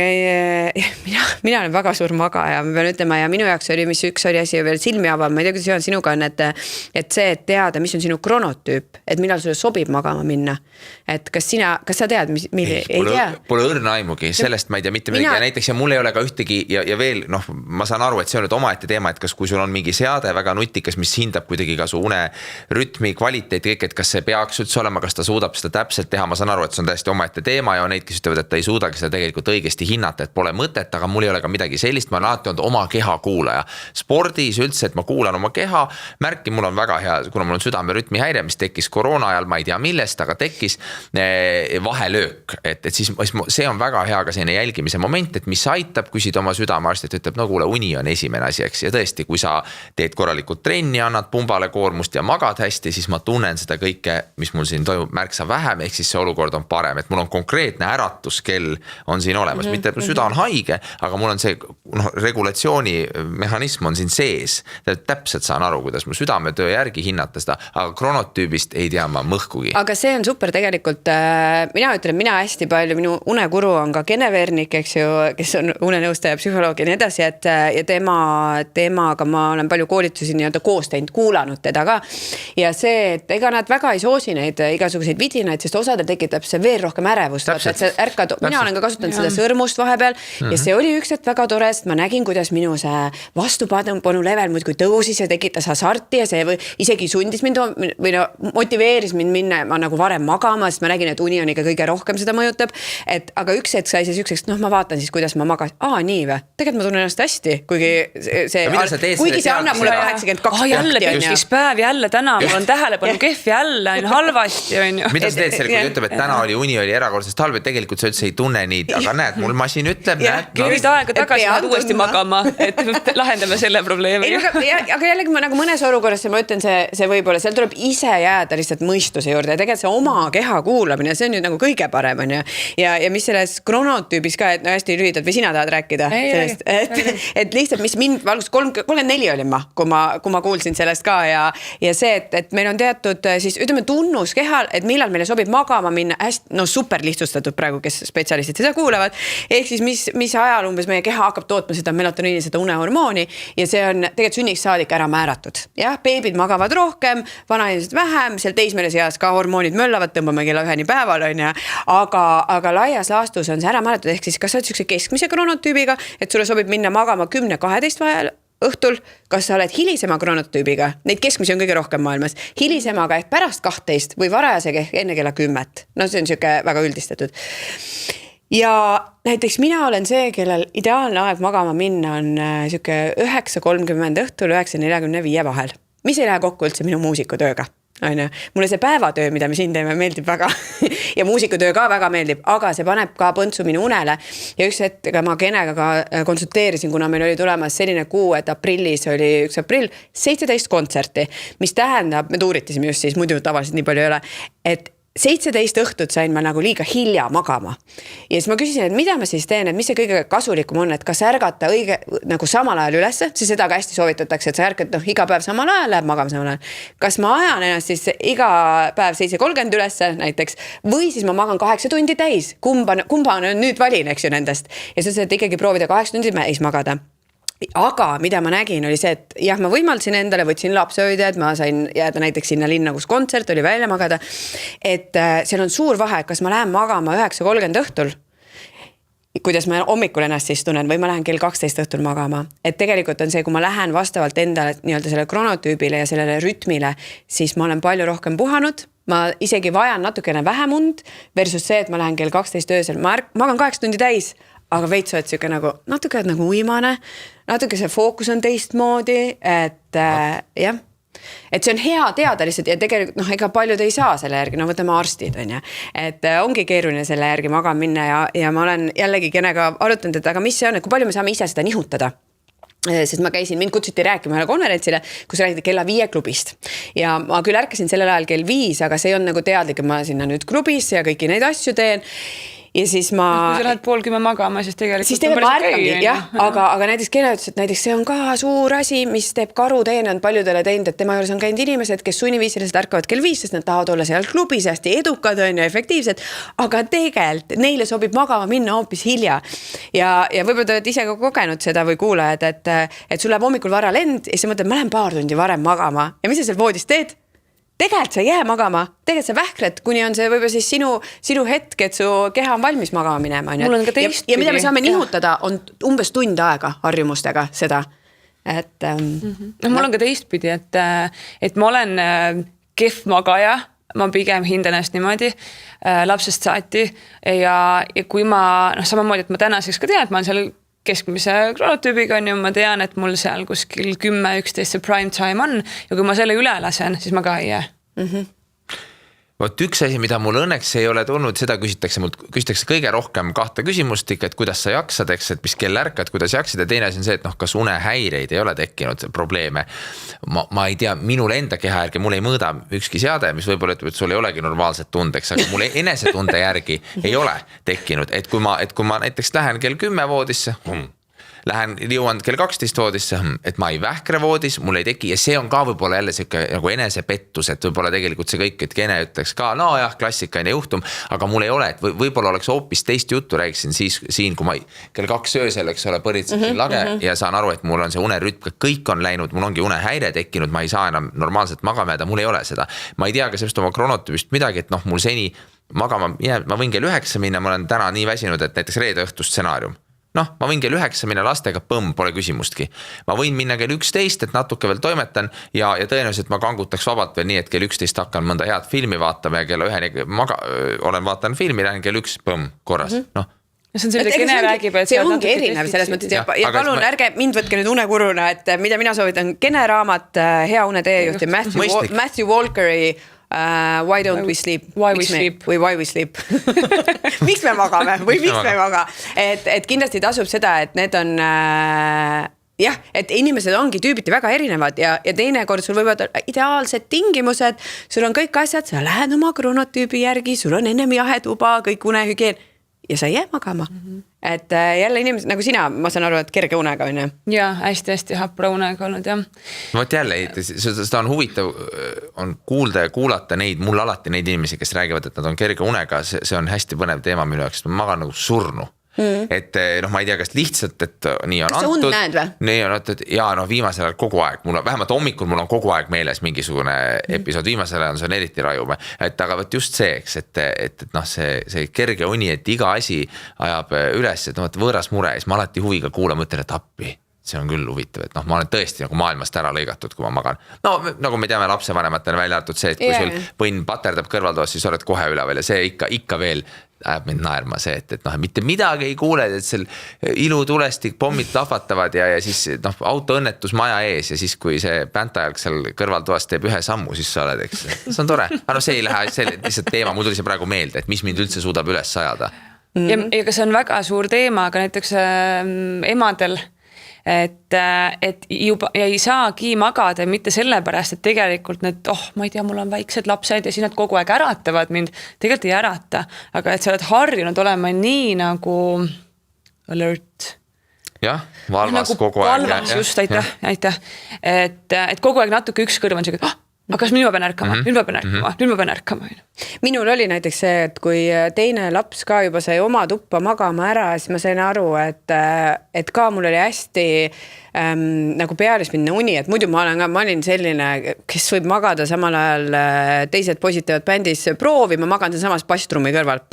väga suur magaja, ma pean ütlema, ja minu jaoks oli, mis üks oli asi veel silmi avav, ma ei tea, kuidas Johan sinuga on, et see, et teada, mis on sinu kronotüüp, et millal sulle sobib magama minna. Et kas sa tead, ei tea?
Pole õrna aimugi, sellest ma ei tea mitte midagi ja näiteks ja mul ei ole ka ühtegi ja veel, ma saan aru, et see on nüüd omaette teema, et kas kui sul on mingi seade väga nutikas, mis hindab kuidagi ka su une rütmi, kvaliteeti, kõik, et kas see peaks üldse olema, kas ta suudab seda täpselt teha, ma saan aru, et see on täiesti omaette teema ja neid, kes ütlevad, et ta ei suudagi seda tegelikult õigesti hinnata, et pole mõtet, aga mul ei ole ka midagi sellist, ma olen alati olnud oma keha kuulaja. Spordis üldse, et ma kuulan oma keha, märki mul on väga hea, kuna mul on südame rütmi häire, mis tekkis koroona ajal, ma ei tea millest, aga tekkis vahelöök, et siis see on väga hea ka selline jälgimise moment, et mis aitab, küsid oma südamearst, et ütleb, no kuule, uni on esimene asi, eks, ja tõesti, kui sa teed korralikult trenni, annad pumbale koormust ja magad hästi, siis ma tunnen seda kõike, mis mul siin toimub märksa vähem, ehk siis see olukord on parem, et mul on konkreetne äratuskell on siin olemas, mitte et mu süda on haige, aga mul on see regulatsioonimehhanism on siin sees, täpselt saan aru, kuidas mu südametöö järgi hinnata seda, aga kronotüübist ei tea ma mõhkugi.
Aga see on super tegelikult, mina ütlen, mina hästi palju, minu unekuru on ka Kene Vernik, eks ju, kes on unenõustaja, psühholoog ja nii edasi, et ja temaga ma olen palju koolitusi nii-öelda koos teinud, kuulanud teda ka. Ja see, et ega nad väga ei soosi neid igasuguseid vidinaid, sest osadel tekitab see veel rohkem ärevust. Et see ärkad, mina olen ka kasutanud seda sõrmust vahepeal ja see oli üks hetk väga tore, sest ma nägin, kuidas minu see vastupanu level muudkui tõusis ja tekitas hasarti ja see või isegi sundis mind või motiveeris mind minna ma nagu varem magama, sest ma nägin, et uni on ikka kõige rohkem seda mõjutab, et aga üks hetk sai see sükseks, ma vaatan siis, kuidas ma magas. Nii või? Tegelikult ma tunnen ennast hästi, kuigi see annab mulle 82
jälle püstispäev, jälle täna, mul on tähelepanu kehv jälle, on halvasti.
Mida sa teed selle, kui ütleb, et täna oli uni oli erakordsest halb, et tegelikult sa üldse ei tunne nii, aga näed, mul masin ütleb,
nüüd aega tagasi lähed uuesti magama, et lahendame selle probleemi.
Aga jällegi ma nagu mõnes olukorras ma ütlen, see võib-olla, seal tuleb ise jääda lihtsalt mõistuse juurde ja tegelikult see oma keha kuulamine, see on nüüd nagu kõige parem on ja mis selles kronotüübis ka, et hästi lühidalt või sina tahad rääkida sellest, et lihtsalt mis mind valgus 34 olin ma, kui ma kuulsin sellest ka ja see, et meil on teatud siis ütleme tunnus kehal, et millal meile sobib magama minna hästi, super lihtsustatud praegu, kes spetsialistid seda kuulavad, ehk siis mis ajal umbes meie keha hakkab tootma seda melatoniini, seda unehormooni ja see on tegelikult sünniks saadik ära määratud. Jah, beebid magavad rohkem, vanainimesed vähem, seal teismeele seas ka hormoonid möllavad, tõmbame kella 1 päeval on ja, aga laias laastus on see ära määratud, ehk siis kas sa oled sükse keskmise kronotüübiga, et sulle sobib minna magama 10-12 vahel õhtul, kas sa oled hilisema kronotüübiga, neid keskmisi on kõige rohkem maailmas, hilisemaga ehk pärast 12 või varajasega ehk enne kella 10. No see on siuke väga üldistatud. Ja näiteks mina olen see, kellel ideaalne aeg magama minna on siuke 9:30 õhtul 9:45 vahel, mis ei lähe kokku üldse minu muusikutööga. Mulle see päevatöö, mida me siin teeme, meeldib väga ja muusikutöö ka väga meeldib, aga see paneb ka põntsu minu unele ja üks hetk ma Kenega ka konsulteerisin, kuna meil oli tulemas selline kuu, et aprillis oli 1. aprill 17 kontserti, mis tähendab, me tuuritasime just siis, muidu tavaliselt nii palju ei ole, et 17 õhtut sain ma nagu liiga hilja magama. Ja siis ma küsisin, et mida ma siis teen, et mis see kõige kasulikum on, et kas ärgata õige nagu samal ajal ülesse, siis seda ka hästi soovitatakse, et sa ärkad iga päev samal ajal, läheb magama samal ajal. Kas ma ajan ennast siis iga päev 7:30 ülesse näiteks, või siis ma magan 8 tundi täis, kumba nüüd valin, eks ju nendest. Ja siis, et ikkagi proovida 8 tundi täis magada. Aga mida ma nägin oli see, et jah, ma võimaldasin endale, võtsin lapsehoidjad, ma sain jääda näiteks sinna linna, kus kontsert oli, välja magada. Et seal on suur vahe, kas ma lähen magama 9:30 õhtul, kuidas ma hommikul ennast siis tunnen, või ma lähen kell 12 õhtul magama. Et tegelikult on see, kui ma lähen vastavalt endale nii-öelda selle kronotüübile ja sellele rütmile, siis ma olen palju rohkem puhanud. Ma isegi vajan natukene vähem und versus see, et ma lähen kell 12 öösel, ma magan 8 tundi täis, aga veits oled siuke nagu natuke nagu uimane, natuke see fookus on teistmoodi, et jah. Et see on hea teada lihtsalt ja tegelikult ega paljud ei saa selle järgi, võtame arstid on ja, et ongi keeruline selle järgi magama minna ja ma olen jällegi kenega arutanud, et aga mis see on, et kui palju me saame ise seda nihutada. Sest ma käisin, mind kutsuti rääkima ühele konverentsile, kus räägiti kella 5 klubist ja ma küll ärkasin sellel ajal kell 5, aga see on nagu teadlik, et ma sinna nüüd klubisse ja kõiki neid asju teen. Ja siis ma...
Kui sa lähed 9:30 magama, siis tegelikult
ma ärkangi, jah, aga näiteks Kene ütles, et näiteks see on ka suur asi, mis teeb karuteene, on paljudele teinud, et tema juures on käinud inimesed, kes sunniviisiliselt ärkavad kell 5, sest nad tahavad olla seal klubis hästi edukad on ja efektiivsed, aga tegelikult neile sobib magama minna hoopis hilja. Ja võib-olla te olete ise ka kogenud seda või kuulajad, et sul läheb hommikul vara lend ja sa mõtled, ma lähen paar tundi varem magama ja mis sa seal voodis teed? Tegelikult sa jää magama, tegelikult sa vähkled, kuni on see võib-olla siis sinu hetk, et su keha on valmis magama minema. Ja mida me saame nihutada, on umbes tund aega harjumustega seda. Et,
mul on ka teistpidi, et ma olen kehv magaja, ma pigem hindan ennast niimoodi lapsest saati ja kui ma, samamoodi, et ma tänaseks ka tean, et ma olen seal keskmise kronotüübiga on ju, ma tean, et mul seal kuskil 10-11 see prime time on ja kui ma selle üle lasen, siis ma ka ei jää.
Vot üks asi, mida mul õnneks ei ole tulnud, seda küsitakse kõige rohkem 2 küsimust ikka, et kuidas sa jaksad, eks, et mis kell ärkad, kuidas jaksid ja teine asi on see, et kas unehäireid ei ole tekkinud probleeme. Ma ei tea, minul enda kehajärgi, mul ei mõõda ükski seade, mis võib-olla ütleb, et sul ei olegi normaalset tundeks, aga mul enesetunde järgi ei ole tekkinud, et kui ma näiteks lähen kell 10 voodisse, jõuan kell 12 voodisse, et ma ei vähkre voodis, mul ei teki ja see on ka võib-olla jälle siuke nagu enesepettus, et võib-olla tegelikult see kõik, et Kene ütleks ka, no jah, klassikaline juhtum, aga mul ei ole, et võib-olla oleks hoopis teist juttu räägiksin siin, kui ma kell 2 öösel, eks ole, põritsesin lage ja saan aru, et mul on see unerütm, kõik on läinud, mul ongi unehäire tekkinud, ma ei saa enam normaalselt magama jääda, mul ei ole seda. Ma ei tea ka sellest oma kronotüübist midagi, et mul seni magama, ma võin kell 9 minna, ma olen täna nii väsinud, et näiteks reede õhtust stsenaarium. Ma võin kell 9 minna lastega, pole küsimustki. Ma võin minna kell 11, et natuke veel toimetan ja tõenäoliselt ma kangutaks vabalt veel nii, et kell 11 hakkan mõnda head filmi vaatama ja kell 1 olen vaatan filmi, lähen kell 1, korras.
See on see, mida Kene räägib, et
see ongi erinev selles mõttes ja palun ärge mind võtke nüüd unekuruna, et mida mina soovitan, Kene raamat Hea une teejuhti Matthew Walkeri Why don't we sleep?
Why we sleep?
Või why we sleep? Miks me magame? Või miks me maga? Et kindlasti tasub seda, et need on jah, et inimesed ongi tüübiti väga erinevad ja teinekord sul võivad ideaalsed tingimused, sul on kõik asjad, sa lähed oma kronotüübi järgi, sul on ennem jahetuba, kõik unehügieen ja sa ei jää magama. Et jälle inimesed, nagu sina, ma saan aru, et kerge unega on ju?
Jaa, hästi hapra unega olnud, jah.
Vot jälle, seda on huvitav on kuulda ja kuulata neid, mul alati neid inimesi, kes räägivad, et nad on kerge unega, see on hästi põnev teema minu jaoks, ma magan nagu surnu. Et ma ei tea, kas lihtsalt, et nii on
antud. Kas sa und näed või?
Nii on, ja viimasel ajal kogu aeg, vähemalt hommikul mul on kogu aeg meeles mingisugune episood, viimasel ajal on see eriti rajume, et aga võt just see, eks, et see kerge uni, et iga asi ajab üles, et võõras mure, siis ma alati huviga kuulan, mõtlen, et appi. See on küll huvitav, et ma olen tõesti nagu maailmast ära lõigatud, kui ma magan. No nagu me teame lapsevanematele välja arvatud see, et kui sul põnn paterdab kõrvaltoas, siis oled kohe üleval ja see ikka veel ajab mind naerma see, et mitte midagi ei kuule, et seal ilutulestik, pommid lahvatavad ja siis autoõnnetus maja ees ja siis kui see bäntajalg seal kõrvaltoas teeb ühe sammu, siis sa oled, eks. See on tore, aga see ei lähe, see lihtsalt teema, mul tuli see praegu meelde, et mis mind üldse suudab üles sajada.
Ja see on väga suur teema, aga näiteks emadel et juba ja ei saagi magada mitte sellepärast, et tegelikult need, ma ei tea, mul on väiksed lapsed ja siis nad kogu aeg äratavad mind, tegelikult ei ärata, aga et sa oled harjunud olema nii nagu alert.
Jah, valvas
nagu
kogu aeg.
Valvas, just, aitäh. Et kogu aeg natuke üks kõrv on siuke, aga kas nüüd ma pean ärkama, nüüd ma pean ärkama.
Minul oli näiteks see, et kui teine laps ka juba sai oma tuppa magama ära, siis ma sain aru, et ka mul oli hästi nagu pealispindne uni, et muidu ma olin selline, kes võib magada samal ajal teised positivad bändis proovi, ma magan samas basstrummi kõrval.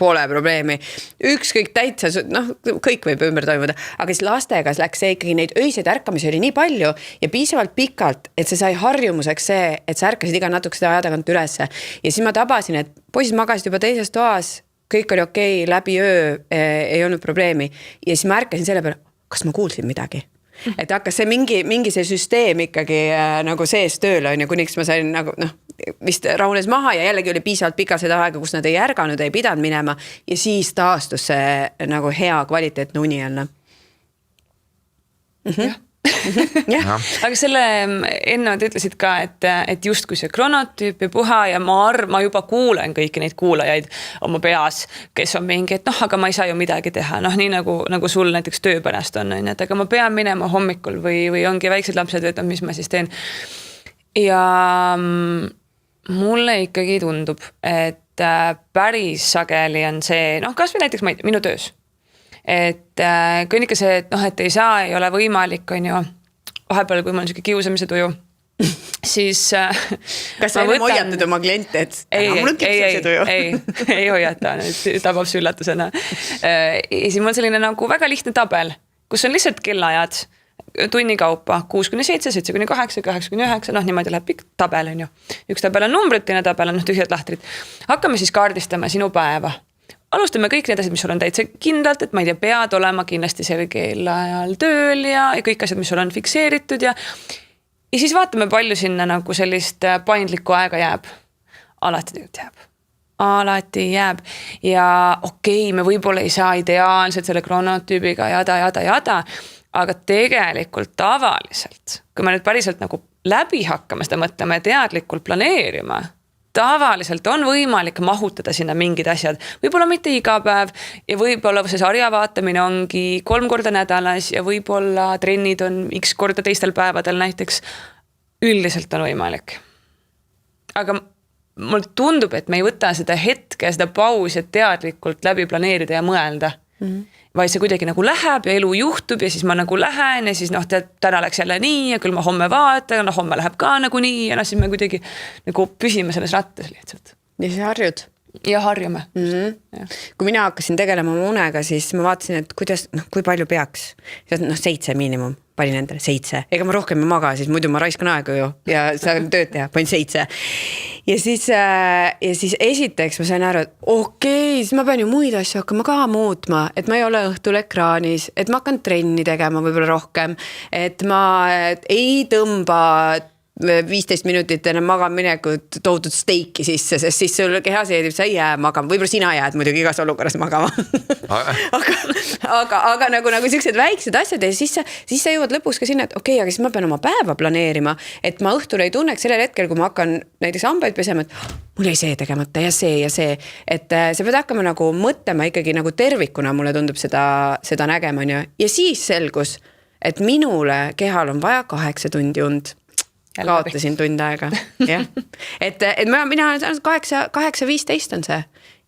Pole probleemi. Ükskõik täitsa, kõik võib ümber toimuda, aga siis lastega läks see ikkagi neid öiseid ärkamisi oli nii palju ja piisavalt pikalt, et see sai harjumuseks see, et sa ärkasid iga natukese aja tagant ülesse. Ja siis ma tabasin, et poisid magasid juba teises toas, kõik oli okei, läbi öö ei olnud probleemi. Ja siis ma ärkasin selle peale, kas ma kuulsin midagi? Et hakkas see mingi see süsteem ikkagi nagu sees tööle on ja kuniks ma sain nagu vist rahunes maha ja jällegi oli piisavalt pika seda aega, kus nad ei ärganud, ei pidanud minema ja siis taastus see nagu hea kvaliteetne uni jälle.
Aga selle enne te ütlesid ka, et justkui see kronotüüp ja puha ja ma juba kuulen kõiki neid kuulajaid oma peas, kes on mingi, et aga ma ei saa ju midagi teha, nii nagu sul näiteks töö pärast on, et aga ma pean minema hommikul või ongi väiksed lapsed, et mis ma siis teen. Ja mulle ikkagi tundub, et päris sageli on see, kas või näiteks minu töös. Et kui on ikka see, et ei saa, ei ole võimalik, on ju, vahepeal, kui mul on siuke kiusamise tuju, siis
kas sa enne hoiatad oma kliente, et mul on kiusamise tuju?
Ei hoiata, nüüd tabab see üllatusena. Ja siis mul on selline nagu väga lihtne tabel, kus on lihtsalt kellaajad, tunni kaupa 6-7, 7-8, 8-9, niimoodi läheb pikk tabel on ju. Üks tabel on numbrid, teine tabel on tühjad lahtrid. Hakkame siis kaardistama sinu päeva. Alustame kõik need asjad, mis sul on täitsa kindlalt, et ma ei tea, pead olema kindlasti sel kellaajal tööl ja kõik asjad, mis sul on fikseeritud ja siis vaatame, palju sinna nagu sellist paindlikku aega jääb. Alati jääb. Ja okei, me võib-olla ei saa ideaalselt selle kronotüübiga jada, aga tegelikult tavaliselt, kui me nüüd päriselt nagu läbi hakkame seda mõtlema ja teadlikult planeerima, tavaliselt on võimalik mahutada sinna mingid asjad, võib-olla mitte iga päev ja võib-olla see sarja vaatamine ongi 3 korda nädalas ja võib-olla trennid on X korda teistel päevadel näiteks, üldiselt on võimalik. Aga mulle tundub, et me ei võta seda hetke, seda pausi teadlikult läbi planeerida ja mõelda. Vaid see kuidagi nagu läheb ja elu juhtub ja siis ma nagu lähen ja siis täna läks jälle nii ja küll ma homme vaatan, homme läheb ka nagu nii ja siis me kuidagi nagu püsime selles rattas lihtsalt.
Ja siis harjud.
Ja harjume.
Kui mina hakkasin tegelema oma unega, siis ma vaatasin, et kuidas, kui palju peaks. 7 miinimum, panin endale 7. Ega ma rohkem ei maga, siis muidu ma raiskan aega ju ja saan tööd teha, panin 7. Ja siis esiteks ma sain aru, et okei, siis ma pean ju muid asju hakkama ka muutma, et ma ei ole õhtul ekraanis, et ma hakkan trenni tegema võib-olla rohkem, et ma ei tõmba 15 minutit enne magaminekut tohutut steiki sisse, sest siis sul keha seedib, sa ei jää magama, võib-olla sina jääd muidugi igas olukorras magama. aga nagu sellised väiksed asjad ja siis sa jõuad lõpuks ka sinna, et okei, aga siis ma pean oma päeva planeerima, et ma õhtul ei tunneks sellel hetkel, kui ma hakkan näiteks hambaid pesema, et mul ei see tegemata ja see, et sa pead hakkama nagu mõtlema ikkagi nagu tervikuna, mulle tundub seda nägema on ju. Ja siis selgus, et minule kehal on vaja 8 tundi und. Kaotasin tund aega. Ja. Et mina olen 8:15 on see.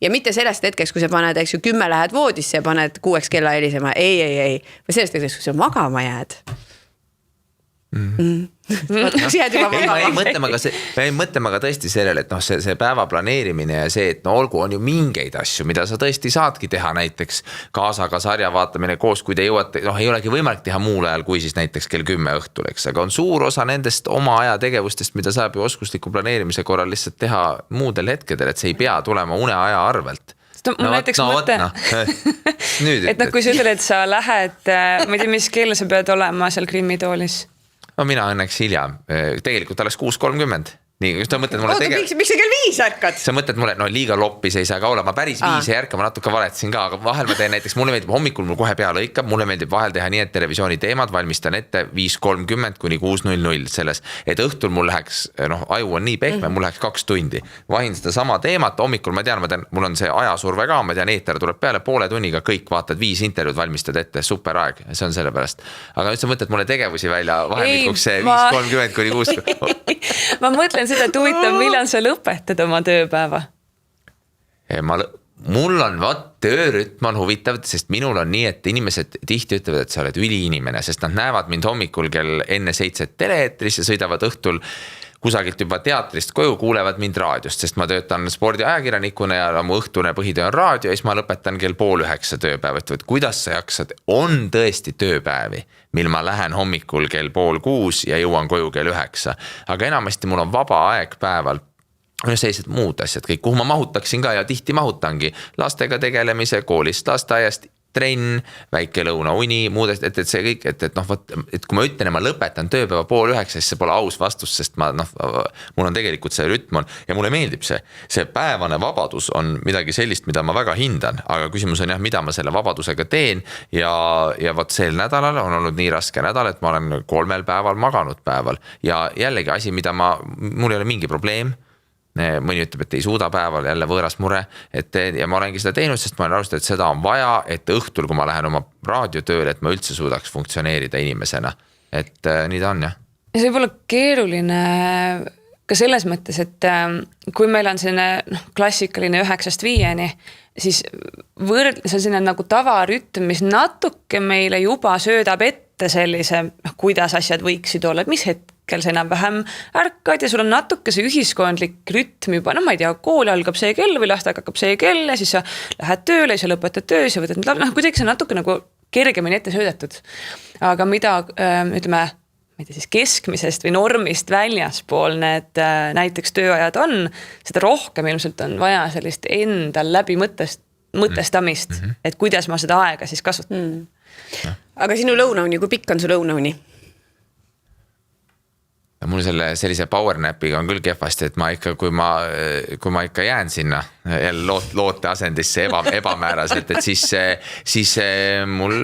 Ja mitte sellest hetkeks, kui sa paned, 10 lähed voodisse ja paned 6 kella helisema. Ei. Või sellest hetkeks, kui sa magama jääd. Kas jääd juba magama?
Ei mõtlema ka tõesti sellele, et see päeva planeerimine ja see, et olgu, on ju mingeid asju, mida sa tõesti saadki teha näiteks kaasaga sarja vaatamine koos, kui te jõuate, ei olegi võimalik teha muul ajal, kui siis näiteks kell 10 õhtul, eks, aga on suur osa nendest oma aja tegevustest, mida saab ju oskusliku planeerimise korral lihtsalt teha muudel hetkedel, et see ei pea tulema uneaja arvelt.
Mul näiteks mõte, et kui sa ütled, et sa lähed, ma ei tea, mis kell sa pead olema seal grimmitoolis?
Mina õnneks hiljem, tegelikult alles 6:30, nii, just mõtled mulle
oota, miks sa kell 5 ärkad?
Sa mõtled mulle, no liiga loppis ei saa ka olla, ma päris 5 ei ärka, ma natuke valetasin ka, aga vahel ma teen näiteks, mulle meeldib hommikul mul kohe pea lõikab, mulle meeldib vahel teha nii, et televisiooni teemad valmistan ette 5:30 kuni 6:00 selles, et õhtul mul läheks, noh, aju on nii pehme, mul läheks 2 tundi. Vahin seda sama teemat, hommikul ma tean, mul on see ajasurve ka, ma tean, eeter tuleb peale poole tunniga, kõik vaatad 5 intervjuud valmistad ette, super aeg, see on selle pärast. Aga nüüd sa mõtled mulle tegevusi välja vahemikuks 5:30 kuni 6.
Ma mõtlen seda, et huvitav, millal sa lõpetad oma tööpäeva?
Mul on töörütm on huvitav, sest minul on nii, et inimesed tihti ütlevad, et sa oled üliinimene, sest nad näevad mind hommikul kell enne 7 tele-eetris ja sõidavad õhtul kusagilt juba teatrist koju, kuulevad mind raadiost, sest ma töötan spordiajakirjanikuna ja mu õhtune põhitöö on raadio ja siis ma lõpetan kell 8:30 tööpäev, et kuidas sa jaksad, on tõesti tööpäevi, mil ma lähen hommikul kell 5:30 ja jõuan koju kell 9, aga enamasti mul on vaba aeg päeval. Sellised muud asjad kõik, kuhu ma mahutaksin ka ja tihti mahutangi lastega tegelemise, koolist, lasteaiast, trenn, väike lõunauni, muudest, et see kõik, et noh, et kui ma ütlen, et ma lõpetan tööpäeva 8:30, siis see pole aus vastus, sest mul on tegelikult see rütm on ja mulle meeldib see päevane vabadus on midagi sellist, mida ma väga hindan, aga küsimus on jah, mida ma selle vabadusega teen ja vot sel nädalal on olnud nii raske nädal, et ma olen 3 päeval maganud päeval ja jällegi asi, mida mul ei ole mingi probleem. Mõni ütleb, et ei suuda päeval, jälle võõras mure, ja ma olengi seda teinud, sest ma olen arvestanud, et seda on vaja, et õhtul, kui ma lähen oma raadiotööle, et ma üldse suudaks funktsioneerida inimesena, et nii ta on jah.
Ja see võib olla keeruline ka selles mõttes, et kui meil on selline klassikaline 9-5, siis see on selline nagu tavarütm, mis natuke meile juba söödab ette sellise, kuidas asjad võiksid olla, et mis hetkel sa enam-vähem ärkad ja sul on natuke see ühiskondlik rütm juba, ma ei tea, kool algab see kell või lasteaeg hakkab see kell ja siis sa lähed tööle ja sa lõpetad töös ja võtad, kuidagi see natuke nagu kergemini ette söödetud. Aga mida, ütleme, ma ei tea siis keskmisest või normist väljaspool need näiteks tööajad on, seda rohkem ilmselt on vaja sellist endal läbi mõtestamist, et kuidas ma seda aega siis kasutan.
Aga sinu lõunauni, kui pikk on su lõunauni?
Mul sellise powernapiga on küll kehvasti, et ma ikka, kui ma ikka jään sinna loote asendisse ebamääraselt, et siis mul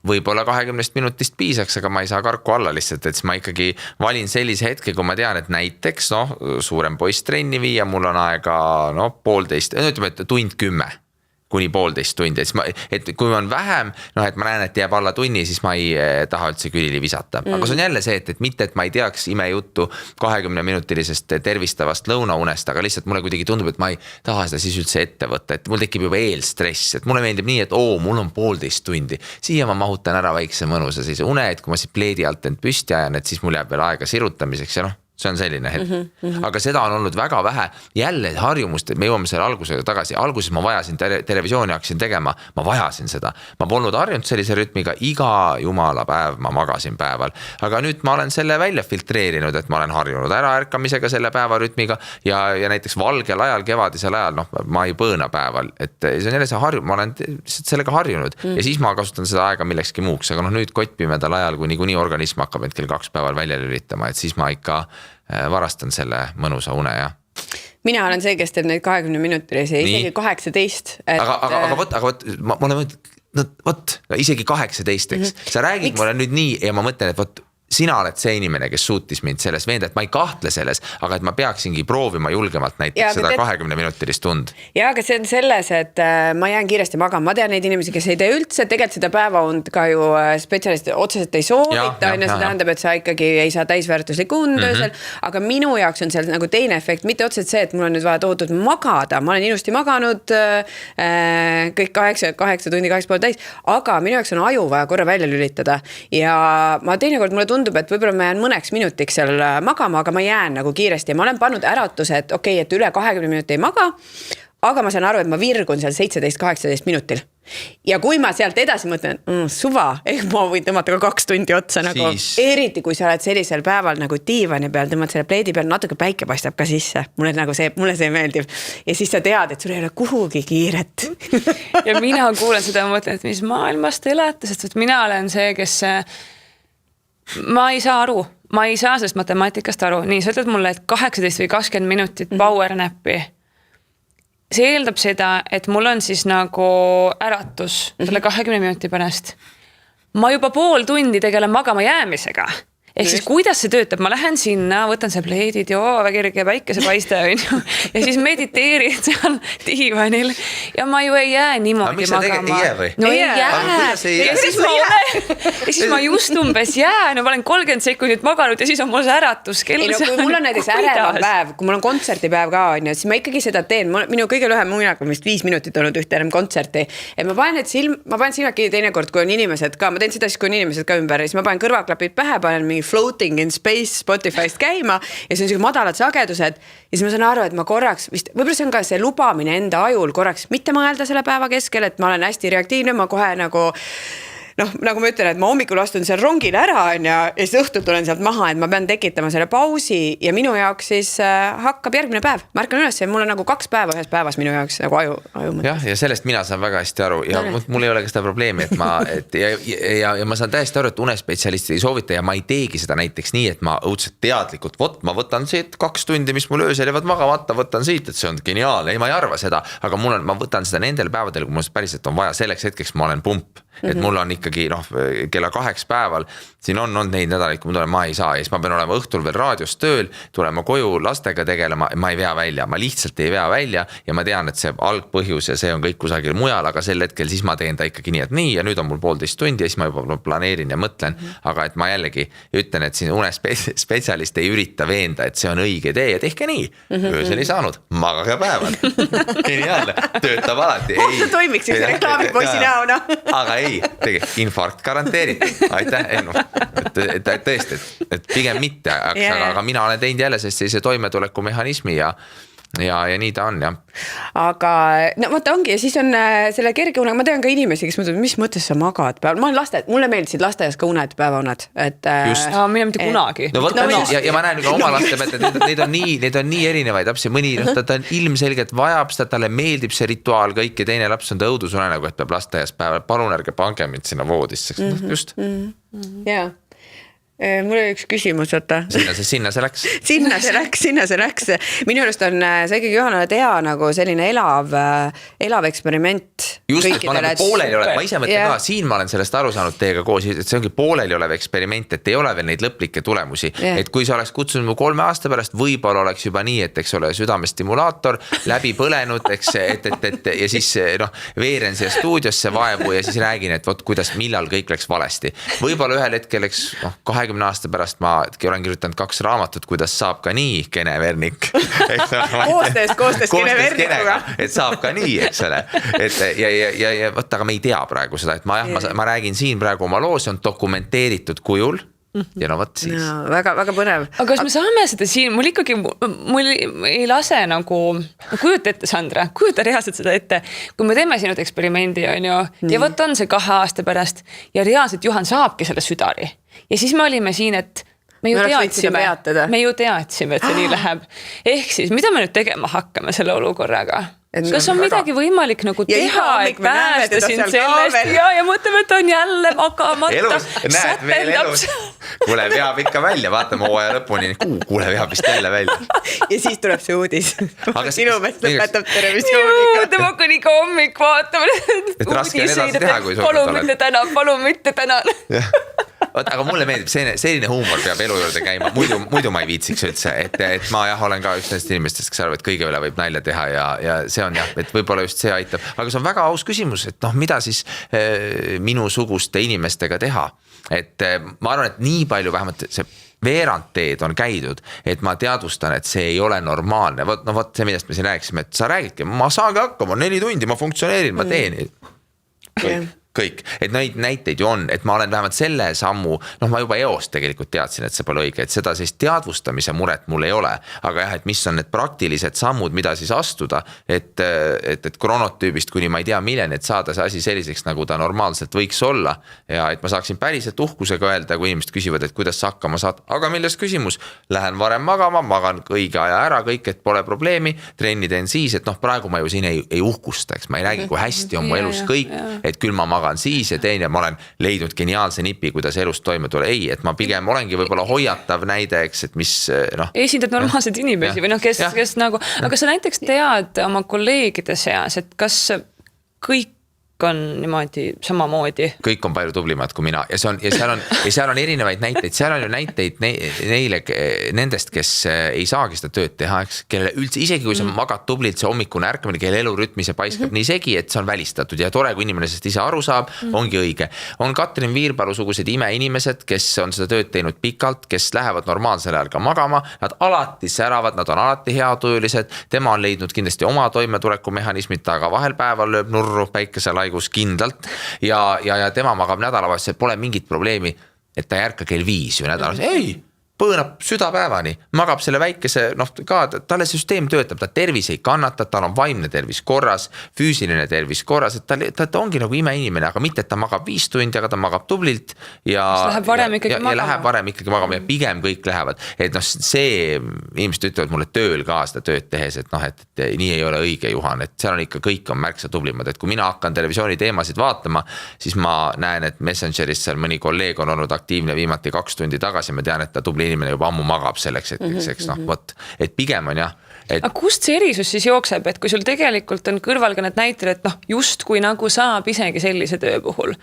võib-olla 20 minutist piisaks, aga ma ei saa karku alla lihtsalt, et siis ma ikkagi valin sellise hetke, kui ma tean, et näiteks suurem poiss trenni viia, mul on aega 1,5, ütleme, et tund 10 kuni 1,5 tundi, et kui on vähem, et ma näen, et jääb alla tunni, siis ma ei taha üldse külili visata. Aga see on jälle see, et mitte, et ma ei teaks imejuttu 20-minutilisest tervistavast lõunaunest, aga lihtsalt mulle kuidagi tundub, et ma ei taha seda siis üldse ette võtta, et mul tekib juba eelstress, et mulle meeldib nii, et mul on 1,5 tundi. Siia ma mahutan ära väikse mõnusa siis une, et kui ma siit pleedi alt end püsti ajan, et siis mul jääb veel aega sirutamiseks ja see on selline hetk. Aga seda on olnud väga vähe. Jälle harjumust, me jõuame selle algusega tagasi. Alguses ma vajasin televisiooni, hakkasin tegema. Ma vajasin seda. Ma polnud harjunud sellise rütmiga. Iga jumala päev ma magasin päeval. Aga nüüd ma olen selle välja filtreerinud, et ma olen harjunud ära ärkamisega selle päevarütmiga ja näiteks valgel ajal, kevadisel ajal, ma ei põõna päeval. Et see on jälle see ma olen sellega harjunud ja siis ma kasutan seda aega millekski muuks. Aga nüüd kottpimedal ajal, kui niikuinii organism hakkab kell 2 päeval välja lülitama, et siis ma ikka varastan selle mõnusa une ja.
Mina olen see, kes teeb neid 20 minutilisi, isegi 18.
Aga võt, ma olen mõtlen, isegi 18, eks. Sa räägid mulle nüüd nii ja ma mõtlen, et võt, sina oled see inimene, kes suutis mind selles veenda, et ma ei kahtle selles, aga et ma peaksingi proovima julgemalt näiteks seda 20-minutilist tund.
Ja, aga see on selles, et ma jään kiiresti magama. Ma tean neid inimesi, kes ei tee üldse, tegelikult seda päevaund ka ju spetsialist otseselt ei soovita, see tähendab, et sa ikkagi ei saa täisväärtuslikku und öösel, aga minu jaoks on seal nagu teine efekt, mitte otseselt see, et mul on nüüd vaja toodud magada, ma olen ilusti maganud kõik 8 tundi, 8,5 täis, aga minu jaoks on aju vaja korra välja lülitada ja ma teinekord mulle tundub, et võib-olla ma jään mõneks minutiks seal magama, aga ma jään nagu kiiresti ja ma olen pannud äratuse, et okei, et üle 20 minuti ei maga, aga ma saan aru, et ma virgun seal 17-18 minutil. Ja kui ma sealt edasi mõtlen, suva, ma võin tõmmata ka 2 tundi otsa, nagu, eriti kui sa oled sellisel päeval nagu diivani peal, tõmmad selle pleedi peal, natuke päike paistab ka sisse, mulle see meeldib. Ja siis sa tead, et sul ei ole kuhugi kiiret.
Ja mina kuulen seda ja mõtlen, et mis maailmast elate, sest mina olen see, kes ma ei saa aru, ma ei saa sellest matemaatikast aru, nii sa ütled mulle, et 18 või 20 minutit power nap'i. See eeldab seda, et mul on siis nagu äratus selle 20 minuti pärast. Ma juba pool tundi tegelen magama jäämisega. Ehk siis kuidas see töötab, ma lähen sinna, võtan see pleedid, kerge päikesepaiste ja siis mediteerin seal diivanil ja ma ju ei jää niimoodi magama. No ei jää. Ja siis ma just umbes jään, ma olen 30 sekundit maganud ja siis on mul see äratus.
Ei, no, kui mul on näiteks ärevam päev, kui mul on kontserdipäev ka, siis ma ikkagi seda teen. Minu kõige lühem muinaga vist 5 minutit olnud ühte enam kontserti. Et ma panen silmad kinni teinekord, kui on inimesed ka, ma teen seda siis, kui on inimesed ka ümber, siis ma panen kõrvaklapid pähe, panen mingi Floating in Space Spotify'st käima ja see on selline madalad sagedused ja siis ma saan aru, et ma korraks vist, võib-olla see on ka see lubamine enda ajul korraks mitte mõelda selle päeva keskel, et ma olen hästi reaktiivne, ma kohe nagu nagu ma ütlen, et ma hommikul astun seal rongile ära ja siis õhtul tulen sealt maha, et ma pean tekitama selle pausi ja minu jaoks siis hakkab järgmine päev. Ma ärkan üles ja mul on nagu 2 päeva ühes päevas minu jaoks nagu aju mõttes.
Jah, ja sellest mina saan väga hästi aru ja mul ei ole ka seda probleemi, et ja ma saan täiesti aru, et unespetsialistid ei soovita ja ma ei teegi seda näiteks nii, et ma õudselt teadlikult, ma võtan siit 2 tundi, mis mul öösel jäävad magamata, võtan siit, et see on geniaalne, ei ma ei arva seda, aga ma võtan seda nendel päevadel, kui mul päriselt on vaja, selleks hetkeks ma olen pump. Et mul on ikkagi kella 8 päeval, siin on neid nädalaid, kui ma ei saa ja siis ma pean olema õhtul veel raadios tööl, tulema koju lastega tegelema, ma ei vea välja, ma lihtsalt ei vea välja ja ma tean, et see algpõhjus ja see on kõik kusagil mujal, aga sel hetkel siis ma teen ta ikkagi nii, et nii ja nüüd on mul 1,5 tundi ja siis ma juba planeerin ja mõtlen, aga et ma jällegi ütlen, et siin unespetsialist ei ürita veenda, et see on õige tee ja tehke nii, öösel ei saanud, magage päeval. Geniaalne, töötab alati.
See toimiks üks reklaamipoisi näona.
Aga ei, tegelikult infarkt garanteeritud, aitäh, et tõesti, et pigem mitte, aga mina olen teinud jälle sellise toimetulekumehhanismi ja nii ta on, jah.
Aga no vaata ongi ja siis on selle kerge unega, ma tean ka inimesi, kes mõtlevad, mis mõttes sa magad päeval, ma olen mulle meeldisid lasteaias ka uned, päevauned, et
mina mitte kunagi.
No võtta ja ma näen ka oma laste pealt, et neid on nii erinevaid lapsi, mõni ta ilmselgelt vajab seda, talle meeldib see rituaal kõik ja teine laps on ta õudusunenägu, et peab lasteaias päeval, palun ärge pange mind sinna voodisse, just.
Jaa. Mul oli üks küsimus, oota.
Sinna see läks.
Sinna see läks. Minu arust on see ikkagi Johanna tea nagu selline elav eksperiment.
Just, et ma olen pooleli olev, ma ise mõtlen ka, siin ma olen sellest aru saanud teiega koos, et see ongi pooleli olev eksperiment, et ei ole veel neid lõplikke tulemusi. Et kui sa oleks kutsunud mu 3 aasta pärast, võib-olla oleks juba nii, et eks ole südamestimulaator läbi põlenud, eks, et ja siis veeren siia stuudiosse vaevu ja siis räägin, et kuidas, millal kõik läks valesti. Võib-olla ühel hetkel, eks 20 aasta pärast ma olen kirjutanud 2 raamatut, kuidas saab ka nii, Kene Vernik.
Koostes Kene Vernikuga.
Et saab ka nii, eks ole. Ja võtta, aga me ei tea praegu seda, et ma räägin siin praegu oma loos, on dokumenteeritud kujul. Ja no võt siis.
No, väga põnev.
Aga kas me saame seda siin, mul ei lase nagu, kujuta ette, Sandra, kujuta reaalselt seda ette, kui me teeme sinut eksperimendi, on ju, ja võt on see 2 aasta pärast ja reaalselt Juhan saabki selle südari. Ja siis me olime siin, et me ju teadsime, et see nii läheb. Ehk siis, mida me nüüd tegema hakkame selle olukorraga? Kas on midagi võimalik nagu teha, et päästa sind sellest ja mõtleme, et on jälle magamata.
Elus, näed veel elus. Kuule, veab ikka välja, vaatame hooaja lõpuni, kuule, veab vist jälle välja.
Ja siis tuleb see uudis. Sinu meest lõpetab televisiooniga.
Te hakkan ikka hommik vaatama.
Et raske on edasi teha, kui
palun mitte tänan.
Aga mulle meeldib, selline huumor peab elu juurde käima, muidu ma ei viitsiks üldse, et ma olen ka üks nendest inimestest, kes arvab, et kõige üle võib nalja teha ja see on jah, et võib-olla just see aitab, aga see on väga aus küsimus, et mida siis minusuguste inimestega teha, et ma arvan, et nii palju vähemalt see veerand teed on käidud, et ma teadvustan, et see ei ole normaalne, vot see, millest me siin rääkisime, et sa räägidki, ma saangi hakkama 4 tundi, ma funktsioneerin, ma teen kõik, et neid näiteid ju on, et ma olen vähemalt selle sammu, ma juba eost tegelikult teadsin, et see pole õige, et seda siis teadvustamise muret mul ei ole, aga jah, et mis on need praktilised sammud, mida siis astuda, et kronotüübist kuni ma ei tea milleni, et saada see asi selliseks, nagu ta normaalselt võiks olla ja et ma saaksin päriselt uhkusega öelda, kui inimesed küsivad, et kuidas sa hakkama saad, aga milles küsimus, lähen varem magama, magan õige aja ära, kõik, et pole probleemi, trenni teen siis, et praegu ma ju siin ei uhkusta, eks ma ei räägi, kui hästi on mu elus kõik, et küll ma magan magan siis ja teen ja ma olen leidnud geniaalse nipi, kuidas elust toime tulla. Ei, et ma pigem olengi võib-olla hoiatav näide, eks, et mis noh.
Esindad normaalseid inimesi või noh, kes nagu, aga sa näiteks tead oma kolleegide seas, et kas kõik on niimoodi samamoodi.
Kõik on palju tublimad kui mina ja seal on erinevaid näiteid, seal on ju näiteid neile nendest, kes ei saagi seda tööd teha, eks, kelle üldse, isegi kui sa magad tublilt, see hommikune ärkamine, kelle elurütmi see paiskab nii segi, et see on välistatud ja tore, kui inimene sest ise aru saab, ongi õige. On Katrin Viirpalu sugused imeinimesed, kes on seda tööd teinud pikalt, kes lähevad normaalsel ajal ka magama, nad alati säravad, nad on alati heatujulised, tema on leidnud kindlasti oma toimetulekumehhanismid, aga vahel päeval lööb nurru päikesel haigus kindlalt ja tema magab nädalavahetusel, pole mingit probleemi, et ta ei ärka kell 5 või nädalas. Ei, põõnab südapäevani, magab selle väikese, noh ka talle süsteem töötab, ta tervis ei kannata, tal on vaimne tervis korras, füüsiline tervis korras, et ta ongi nagu imeinimene, aga mitte, et ta magab 5 tundi, aga ta magab tublilt ja
läheb varem ikkagi magama.
Ja läheb varem ikkagi magama ja pigem kõik lähevad. Et noh, see inimesed ütlevad mulle tööl ka seda tööd tehes, et noh, et nii ei ole õige, Juhan, et seal on ikka kõik on märksa tublimad, et kui mina hakkan televisiooni teemasid vaatama, siis ma näen, et Messengeris seal mõni kolleeg on olnud aktiivne viimati 2 tundi tagasi, ma tean, et ta tubli inimene juba ammu magab selleks hetkeks, eks noh, võt, et pigem on jah.
Aga kust see erisus siis jookseb, et kui sul tegelikult on kõrval ka need näitel, et noh, just kui nagu saab isegi sellise töö puhul,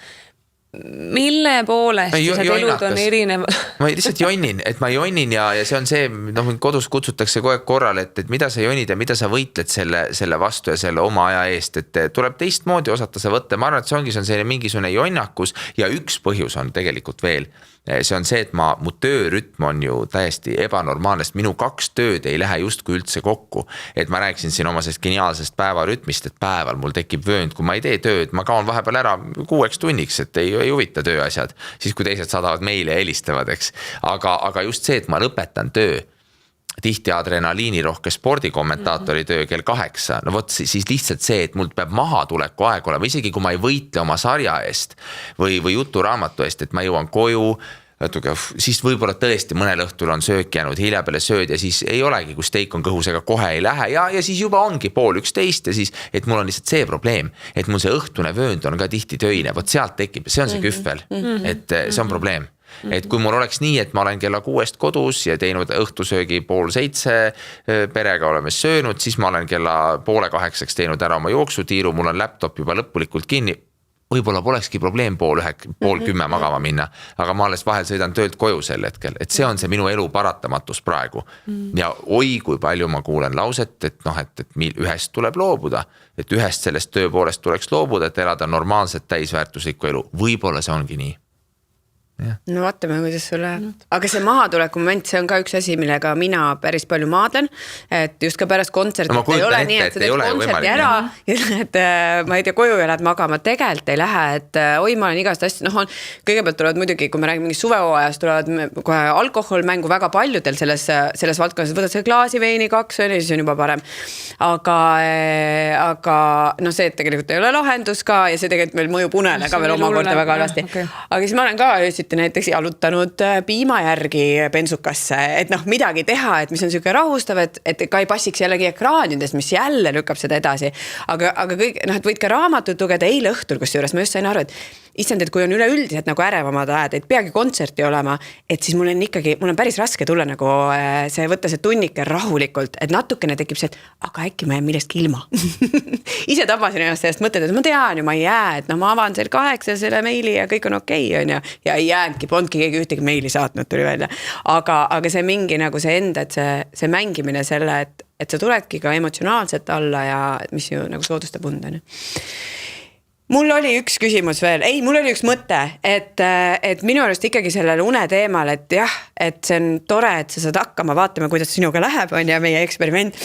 mille poolest siis elud on erinev?
Ma lihtsalt jonnin, et ma jonnin ja see on see, noh, kodus kutsutakse kogu aeg korrale, et mida sa jonnid ja mida sa võitled selle vastu ja selle oma aja eest, et tuleb teistmoodi osata sa võtta. Ma arvan, et see ongi selline mingisugune jonnakus ja üks põhjus on tegelikult veel. See on see, et mu töörütm on ju täiesti ebanormaalne, sest minu 2 tööd ei lähe justkui üldse kokku. Et ma rääkisin siin oma sellest geniaalsest päevarütmist, et päeval mul tekib vöönd, kui ma ei tee tööd, ma kaon vahepeal ära 6 tunniks, et ei huvita tööasjad. Siis kui teised saadavad meile ja helistavad, eks. Aga just see, et ma lõpetan töö, tihti adrenaliinirohke spordikommentaatori töö kell 8, no võt siis lihtsalt see, et mul peab mahatuleku aeg olema, isegi kui ma ei võitle oma sarja eest või juturaamatu eest, et ma jõuan koju, siis võib-olla tõesti mõnel õhtul on söök jäänud, hilja peale sööd ja siis ei olegi, kui steik on kõhus, ega kohe ei lähe ja siis juba ongi 10:30 ja siis, et mul on lihtsalt see probleem, et mul see õhtune vöönd on ka tihti töine, võt sealt tekib, see on see kühvel, et see on probleem. Et kui mul oleks nii, et ma olen kella 6 kodus ja teinud õhtusöögi 6:30 perega oleme söönud, siis ma olen kella 7:30 teinud ära oma jooksutiiru, mul on laptop juba lõpulikult kinni. Võib-olla polekski probleem 9:30 magama minna, aga ma alles vahel sõidan töölt koju sel hetkel, et see on see minu elu paratamatus praegu. Ja oi, kui palju ma kuulen lauset, et noh, et ühest tuleb loobuda, et ühest sellest tööpoolest tuleks loobuda, et elada normaalset täisväärtuslikku elu. Võib-olla see ongi nii. Ja.
No vaatame, kuidas sul läheb. Aga see mahatuleku moment, see on ka üks asi, millega mina päris palju maadlen, et just ka pärast kontserti
no,
ei ole nii, et sa teed kontserti ära ja lähed, ma ei tea, koju ja lähed magama, tegelikult ei lähe, et oi, ma olen igast asja, noh, kõigepealt tulevad muidugi, kui me räägime mingi suvehooajast, tulevad kohe alkohol mängu väga paljudel selles valdkonnas, võtad selle klaasi veini 2 oli, siis on juba parem. Aga no see, et tegelikult ei ole lahendus ka ja see tegelikult meil mõjub unele ka veel omakorda väga halvasti. Aga siis ma olen ka näiteks jalutanud piima järgi bensukasse, et noh, midagi teha, et mis on selline rahustav, et ka ei passiks jällegi ekraanidest, mis jälle lükkab seda edasi. Aga kõik, noh, et võid ka raamatut lugeda eile õhtul, kusjuures ma just sain aru, et issand, et kui on üleüldiselt nagu ärevamad ajad, et peagi kontserti olema, et siis mul on päris raske tulla nagu see, võtta see tunnike rahulikult, et natukene tekib see, et aga äkki ma jään millestki ilma. Ise tabasin ennast sellest mõtted, et ma tean ju, ma ei jää, et no ma avan seal 8 selle meili ja kõik on okei, on ju, ja ei jäänudki, polnudki keegi ühtegi meili saatnud, tuli välja. Aga see mingi nagu see enda, et see mängimine selle, et sa tuledki ka emotsionaalselt alla ja mis ju nagu soodustab und, on ju. Mul oli üks küsimus veel, mul oli üks mõte, et minu arust ikkagi sellele une teemal, et jah, et see on tore, et sa saad hakkama, vaatame, kuidas sinuga läheb, on ja meie eksperiment,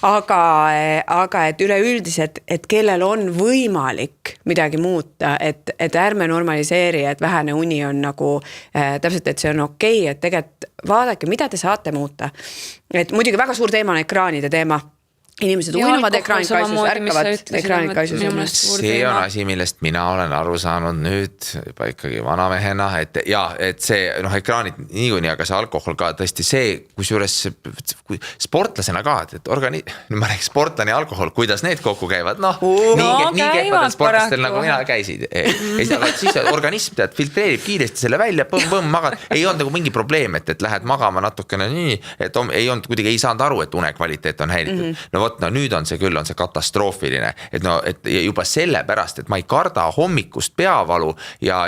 aga et üleüldiselt, et kellel on võimalik midagi muuta, et ärme normaliseeri, et vähene uni on nagu täpselt, et see on okei, et tegelikult vaadake, mida te saate muuta. Et muidugi väga suur teema on ekraanide teema. inimesed
Ja
uinuvad
alkohol
ekraanikaisus,
samamoodi, mis sa
ärkavad
ütlesid,
ekraanikaisus.
minu meelest suur
see on
teema.
asi, millest mina olen aru saanud nüüd juba ikkagi vanamehena, et see ekraanid niikuinii, aga see alkohol ka tõesti see, kusjuures sportlasena ka, et ma räägin sportlane ja alkohol, kuidas need kokku käivad, nii kehvadel sportlastel nagu mina käisid. Siis organism filtreerib kiiresti selle välja, põmm, magad, ei olnud nagu mingi probleem, et lähed magama natukene nii, et ei olnud kuidagi, ei saanud aru, et une kvaliteet on häiritud. Nüüd on see küll, on see katastroofiline, et juba sellepärast, et ma ei karda hommikust peavalu ja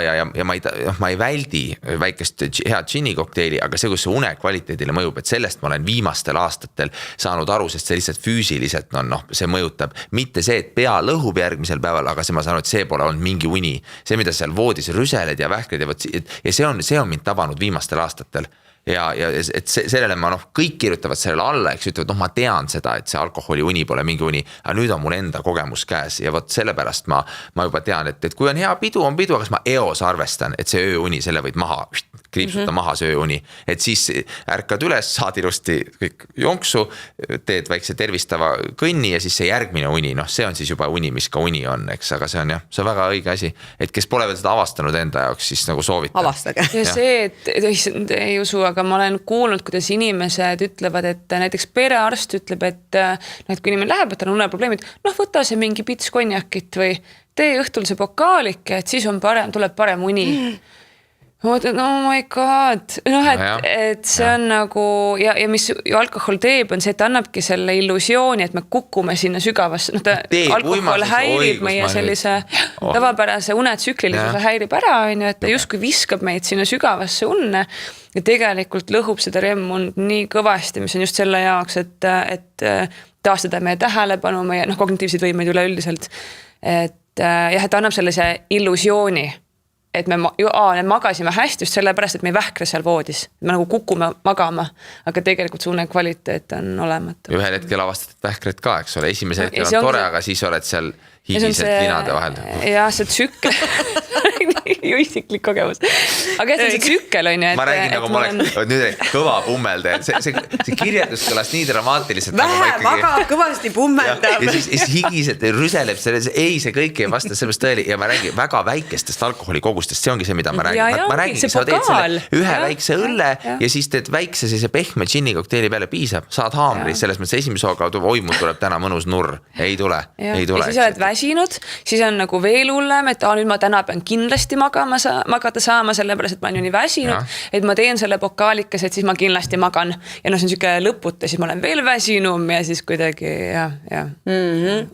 ma ei väldi väikest head džinnikokteili, aga see, kus see une kvaliteedile mõjub, et sellest ma olen viimastel aastatel saanud aru, sest see lihtsalt füüsiliselt see mõjutab. Mitte see, et pea lõhub järgmisel päeval, aga ma saan aru, et see pole olnud mingi uni. See, mida seal voodis rüseled ja vähkled ja see on mind tabanud viimastel aastatel. Ja et sellele kõik kirjutavad sellele alla, eks ütlevad, ma tean seda, et see alkoholi uni pole mingi uni, aga nüüd on mul enda kogemus käes ja vot sellepärast ma juba tean, et kui on hea pidu, aga kas ma eos arvestan, et see ööuni, selle võid maha kriipsuta maha see ööuni, et siis ärkad üles, saad ilusti kõik jonksu, teed väikse tervistava kõnni ja siis see järgmine uni, see on siis juba uni, mis ka uni on, eks, aga see on väga õige asi, et kes pole veel seda avastanud enda jaoks, siis nagu soovitan.
Avastage.
Ja see, et ei usu, aga ma olen kuulnud, kuidas inimesed ütlevad, et näiteks perearst ütleb, et kui inimene läheb, et on uneprobleemid, võta see mingi pits konjakit või tee õhtul see pokaalike, et siis on tuleb parem uni. Ma mõtlen, oh my god, et see on nagu ja mis alkohol teeb, on see, et annabki selle illusiooni, et me kukume sinna sügavasse, alkohol häirib meie sellise tavapärase unetsüklilisuse häirib ära, et ta justkui viskab meid sinna sügavasse unne ja tegelikult lõhub seda remmund nii kõvasti, mis on just selle jaoks, et taastada meie tähelepanu, meie kognitiivseid võimeid üleüldiselt, et annab sellise illusiooni, et me magasime hästi just sellepärast, et me ei vähkle seal voodis. Me nagu kukume magama, aga tegelikult see une kvaliteet on olematu.
Ühel hetkel avastad vähkred ka, eks ole. Esimese hetkel on tore, aga siis oled seal higiselt linade vahel.
Ja see tsükkel, ju isiklik kogemus. Aga see tsükkel on ju.
Ma räägin nagu ma oleks nüüd kõva pummelde. See kirjeldus kõlas nii dramaatiliselt.
Vähe magab, kõvasti pummeldab.
Ja siis higiselt rüseleb selles, ei see kõik ei vasta sellest tõeli ja ma räägin väga väikestest alkoholikogustest, see ongi see, mida ma räägin. Ma räägin, sa teed selle ühe väikse õlle ja siis teed väikse sellise pehme džinnikokteili peale piisab, saad haamri, selles mõttes esimese hooga mul tuleb täna mõnus nurr, ei tule.
Ja siis oled väsinud, siis on nagu veel hullem, et nüüd ma täna pean kindlasti magada saama, sellepärast, et ma olen ju nii väsinud, et ma teen selle pokaalikas, et siis ma kindlasti magan. Ja see on siuke lõputa, siis ma olen veel väsinum ja siis kuidagi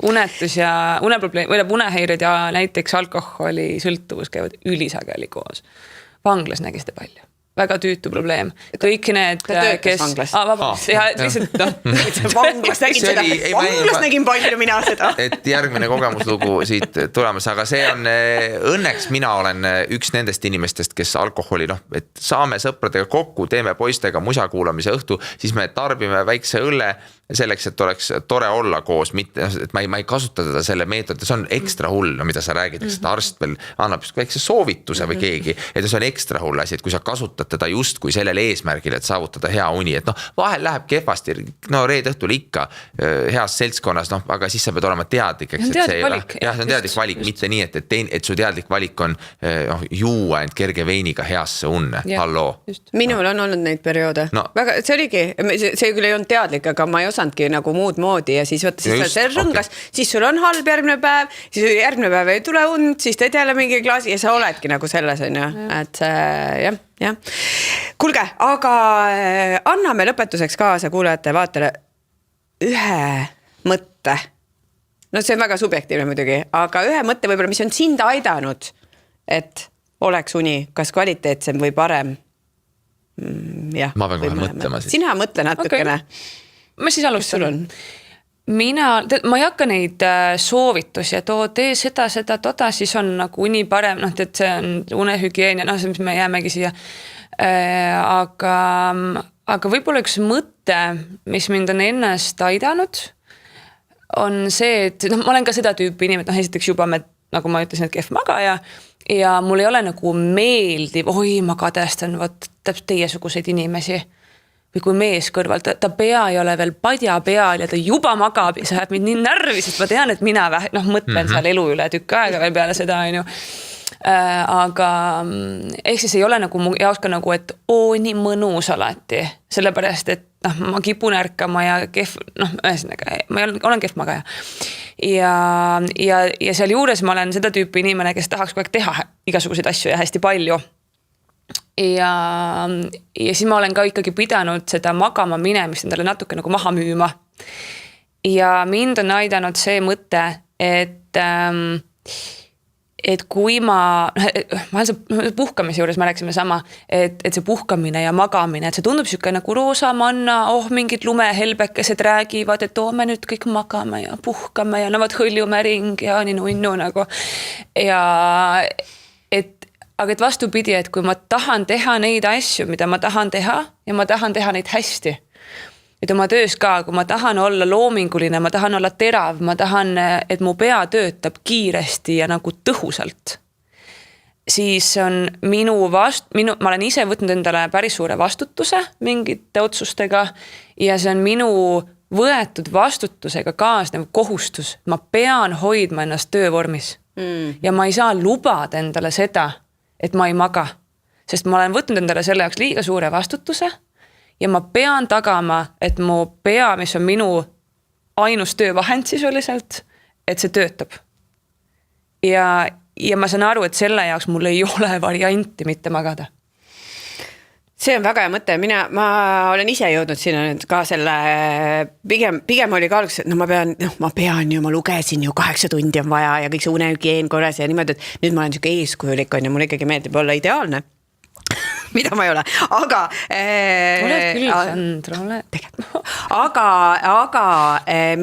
unetus ja uneprobleem, või unehäired ja näiteks alkoholi sõltuvus käivad ülisageli koos. Vanglas nägi seda palju. Väga tüütu probleem. Kõik need, kes... Vabandust, lihtsalt
vanglas nägin seda. Vanglas nägin palju mina seda.
Et järgmine kogemuslugu siit tulemas, aga see on õnneks mina olen üks nendest inimestest, kes alkoholi, et saame sõpradega kokku, teeme poistega musa kuulamise õhtu, siis me tarbime väikse õlle selleks, et oleks tore olla koos, mitte, et ma ei kasuta teda selle meetodi, see on ekstra hull, mida sa räägid, et arst veel annab väikse soovituse või keegi, et see on ekstra hull asi, et kui sa kasutad teda just kui sellel eesmärgil, et saavutada hea uni, et vahel läheb kehvasti, reed õhtul ikka heas seltskonnas, aga siis sa pead olema teadlik, eks, et see on teadlik valik, mitte nii, et su teadlik valik on juua end kerge veiniga heasse unne, halloo.
Minul on olnud neid perioode. Väga, see oligi, see küll ei olnud teadlik, aga ma ei osanudki nagu muud moodi ja siis võtta see rõngas, siis sul on halb järgmine päev, siis järgmine päev ei tule und, siis teed jälle mingi klaasi ja sa oledki nagu selles on ju, et jah. Kuulge, aga anname lõpetuseks kaasa kuulajate vaatele ühe mõtte. See on väga subjektiivne muidugi, aga ühe mõtte võib-olla, mis on sind aidanud, et oleks uni, kas kvaliteetsem või parem.
Ma pean kohe mõtlema.
Sina mõtle natukene.
Okay. Ma siis alustan. Ma ei hakka neid soovitusi, et tee seda, siis on nagu uni parem, et see on unehügieen ja see, mis me jäämegi siia. Aga võib-olla üks mõte, mis mind on ennast aidanud, on see, et ma olen ka seda tüüpi inimene, esiteks juba nagu ma ütlesin, et kehv magaja ja mul ei ole nagu meeldiv, ma kadestan täpselt teiesuguseid inimesi. või kui mees kõrval, ta pea ei ole veel padja peal ja ta juba magab ja see ajab mind nii närvi, sest ma tean, et mina mõtlen seal elu üle tükk aega veel peale seda, on ju. Aga ehk siis ei ole nagu mu jaoks ka nagu, et nii mõnus alati, sellepärast, et ma kipun ärkama ja ühesõnaga, ma olen kehv magaja. Ja seal juures ma olen seda tüüpi inimene, kes tahaks kogu aeg teha igasuguseid asju ja hästi palju. Ja siis ma olen ka ikkagi pidanud seda magama minemist endale natuke nagu maha müüma. Ja mind on aidanud see mõte, et kui ma puhkamise juures me rääksime sama, et see puhkamine ja magamine, et see tundub siuke nagu roosamanna, mingid lumehelbekesed räägivad, et me nüüd kõik magame ja puhkame ja hõljume ring ja nii nunnu nagu. Aga et vastupidi, et kui ma tahan teha neid asju, mida ma tahan teha ja ma tahan teha neid hästi. Et oma töös ka, kui ma tahan olla loominguline, ma tahan olla terav, ma tahan, et mu pea töötab kiiresti ja nagu tõhusalt. Siis on ma olen ise võtnud endale päris suure vastutuse mingite otsustega ja see on minu võetud vastutusega kaasnev kohustus. Ma pean hoidma ennast töövormis ja ma ei saa lubada endale seda, et ma ei maga, sest ma olen võtnud endale selle jaoks liiga suure vastutuse ja ma pean tagama, et mu pea, mis on minu ainus töövahend sisuliselt, et see töötab. Ja ma saan aru, et selle jaoks mul ei ole varianti mitte magada.
See on väga hea mõte, ma olen ise jõudnud sinna nüüd ka selle, pigem oli kaaluks, et ma lugesin ju 8 tundi on vaja ja kõik see unehügieen korras ja niimoodi, et nüüd ma olen siuke eeskujulik on ja mul ikkagi meeldib olla ideaalne, mida ma ei ole, aga
oled küll, Sandra, oled.
Aga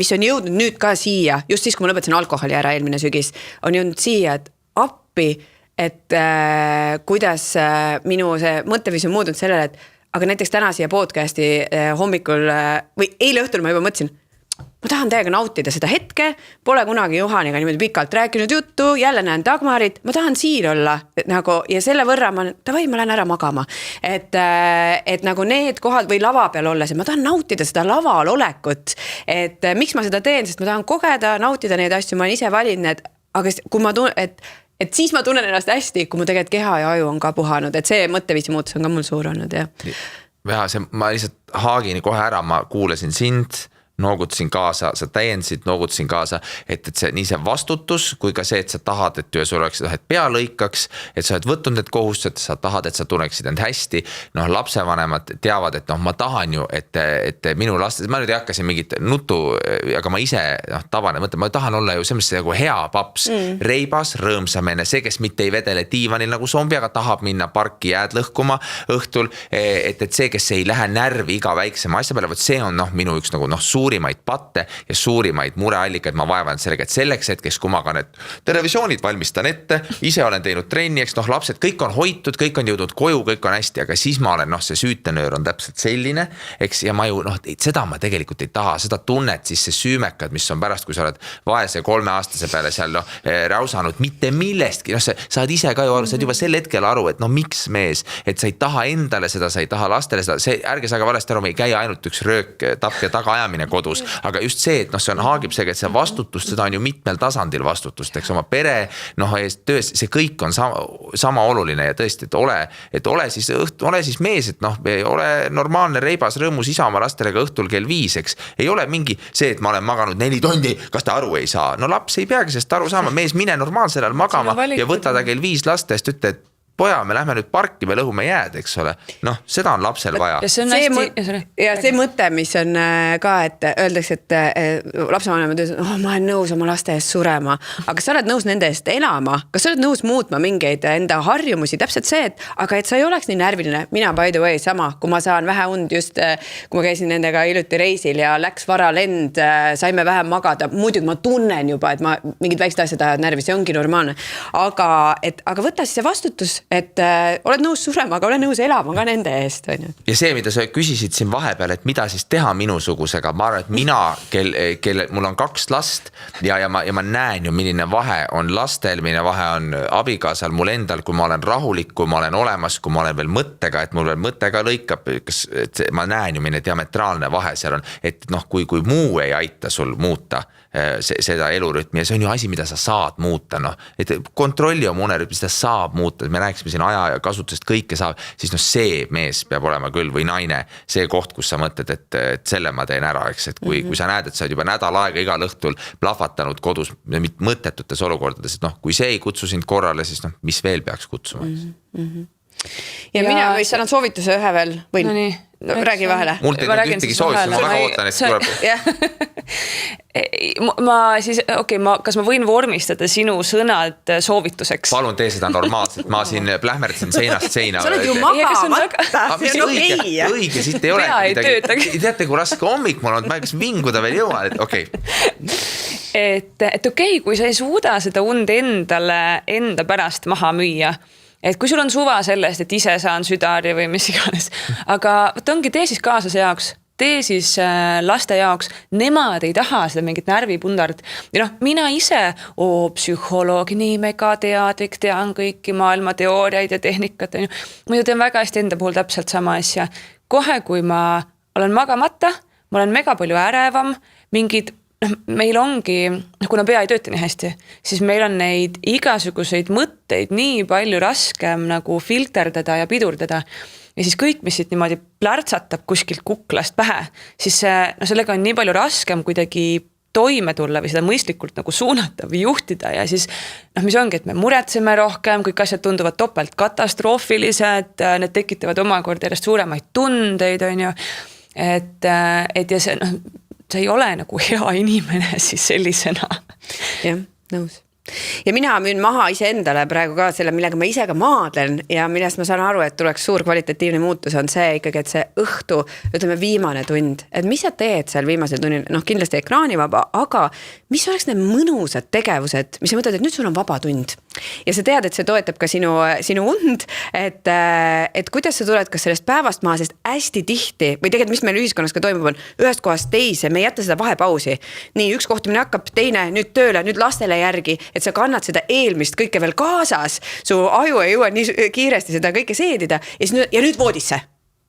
mis on jõudnud nüüd ka siia, just siis, kui ma lõpetasin alkoholi ära eelmine sügis, on jõudnud siia, et appi, et kuidas minu see mõtteviis on muudunud sellele, et aga näiteks täna siia podcasti hommikul või eile õhtul ma juba mõtlesin, ma tahan täiega nautida seda hetke, pole kunagi Juhaniga niimoodi pikalt rääkinud juttu, jälle näen Dagmarit, ma tahan siin olla nagu, ja selle võrra ma lähen ära magama. Et nagu need kohad või lava peal olles, ma tahan nautida seda laval olekut, et miks ma seda teen, sest ma tahan kogeda, nautida neid asju, ma olen ise valinud, aga kui ma tunnen, et siis ma tunnen ennast hästi, kui mu tegelikult keha ja aju on ka puhanud, et see mõtteviisi muutus on ka mul suur olnud, jah.
Ma lihtsalt haagini kohe ära, ma kuulasin sind, noogutasin kaasa, sa täiendasid, noogutasin kaasa, et see nii see vastutus, kui ka see, et sa tahad, et sul oleks, et pea lõikaks, et sa oled võtnud need kohustused, sa tahad, et sa tunneksid end hästi. Lapsevanemad teavad, et ma tahan ju, et minu lastes, ma nüüd ei hakka siin mingit nutu, aga ma ise tavaline mõtlen, ma tahan olla ju selles nagu hea paps, reibas, rõõmsamene, see, kes mitte ei vedele diivanil nagu zombi, aga tahab minna parki jääd lõhkuma õhtul, et see, kes ei lähe närvi iga väiksema asja peale, võt see on minu üks nagu suurimaid patte ja suurimaid mureallikaid ma vaevan sellega, et selleks hetkeks, kui ma ka need televisioonid valmistan ette, ise olen teinud trenni, eks lapsed, kõik on hoitud, kõik on jõudnud koju, kõik on hästi, aga siis ma olen, see süütenöör on täpselt selline, eks, ja ma ju, seda ma tegelikult ei taha, seda tunnet siis see süümekad, mis on pärast, kui sa oled vaese 3-aastase peale seal räusanud mitte millestki, sa oled ise ka ju aru, sa oled juba sel hetkel aru, et miks mees, et sa ei taha endale seda, sa ei taha lastele seda, see, ärge saage valesti aru, me ei käi ainult üks röök, tapk ja tagaajamine kodus, aga just see, et see on haagib seega, et see vastutust, seda on ju mitmel tasandil vastutust, eks oma pere, töös, see kõik on sama oluline ja tõesti, et ole siis mees, et ole normaalne reibas rõõmus isa oma lastele ka õhtul kell 5, eks, ei ole mingi see, et ma olen maganud 4 tundi, kas ta aru ei saa, laps ei peagi sellest aru saama, mees mine normaalsel ajal magama ja võta ta kell 5 lastest, ütle, et poja, me lähme nüüd parki, me lõhume jääd, eks ole. Seda on lapsel vaja.
Ja see mõte, mis on ka, et öeldakse, et lapsevanemad ütlevad, ma olen nõus oma laste eest surema, aga sa oled nõus nende eest elama, kas sa oled nõus muutma mingeid enda harjumusi, täpselt see, aga et sa ei oleks nii närviline, mina by the way sama, kui ma saan vähe und just, kui ma käisin nendega hiljuti reisil ja läks vara lend, saime vähem magada, muidugi ma tunnen juba, et ma mingid väiksed asjad ajavad närvi, see ongi normaalne, aga võta siis see vastutus et oled nõus surema, aga olen nõus elama ka nende eest, on ju.
Ja see, mida sa küsisid siin vahepeal, et mida siis teha minusugusega, ma arvan, et mina, kelle mul on 2 last ja ma näen ju, milline vahe on lastel, milline vahe on abikaasal, mul endal, kui ma olen rahulik, kui ma olen olemas, kui ma olen veel mõttega, et mul veel mõttega lõikab, ma näen ju, milline diametraalne vahe seal on, et noh, kui muu ei aita sul muuta seda elurütmi ja see on ju asi, mida sa saad muuta, noh, et kontrolli oma unerütmi, seda saab muuta, me rääkisime siin aja ja kasutusest kõike saab, siis noh, see mees peab olema küll või naine, see koht, kus sa mõtled, et selle ma teen ära, eks, et kui sa näed, et sa oled juba nädal aega igal õhtul plahvatanud kodus mõttetutes olukordades, et noh, kui see ei kutsu sind korrale, siis noh, mis veel peaks kutsuma?
Ja mina võis annan soovituse ühe veel, võin räägi vahele.
Mul teid nüüd ühtegi soovituse, ma väga ootan, et tuleb.
Ma siis, kas ma võin vormistada sinu sõnad soovituseks?
Palun tee seda normaalselt, ma siin plähmerdasin seinast seina.
Sa oled ju magamata, see on okei.
Õige, siit ei ole midagi. Teate, kui raske hommik mul on, ma kas vinguda veel jõuan, et okei.
Et okei, kui sa ei suuda seda und endale enda pärast maha müüa, et kui sul on suva sellest, et ise saan südari või mis iganes, aga ongi tee siis kaaslase jaoks, tee siis laste jaoks, nemad ei taha seda mingit närvipundart. Ja noh, mina ise, psühholoogi nii megateadlik, tean kõiki maailma teooriaid ja tehnikat, ma ju tean väga hästi enda puhul täpselt sama asja. Kohe, kui ma olen magamata, ma olen mega palju ärevam, mingid meil ongi, kuna pea ei tööta nii hästi, siis meil on neid igasuguseid mõtteid nii palju raskem nagu filterdada ja pidurdada. Ja siis kõik, mis siit niimoodi plärtsatab kuskilt kuklast pähe, siis sellega on nii palju raskem kuidagi toime tulla või seda mõistlikult nagu suunata või juhtida ja siis mis ongi, et me muretseme rohkem, kõik asjad tunduvad topelt katastroofilised, need tekitavad omakorda järjest suuremaid tundeid, on ju, et ja see see ei ole nagu hea inimene siis sellisena.
Jah, nõus. Ja mina müün maha iseendale praegu ka selle, millega ma ise ka maadlen ja millest ma saan aru, et tuleks suur kvalitatiivne muutus on see ikkagi, et see õhtu, ütleme viimane tund, et mis sa teed seal viimasel tunnil, noh kindlasti ekraanivaba, aga mis oleks need mõnusad tegevused, mis sa mõtled, et nüüd sul on vaba tund ja sa tead, et see toetab ka sinu und, et kuidas sa tuled kas sellest päevast maha, sest hästi tihti või tegelikult mis meil ühiskonnas ka toimub on ühest kohast teise, me ei jätta seda vahepausi. Nii, üks kohtumine hakkab, teine nüüd tööle, nüüd lastele järgi, et sa kannad seda eelmist kõike veel kaasas, su aju ei jõua nii kiiresti seda kõike seedida ja nüüd voodisse,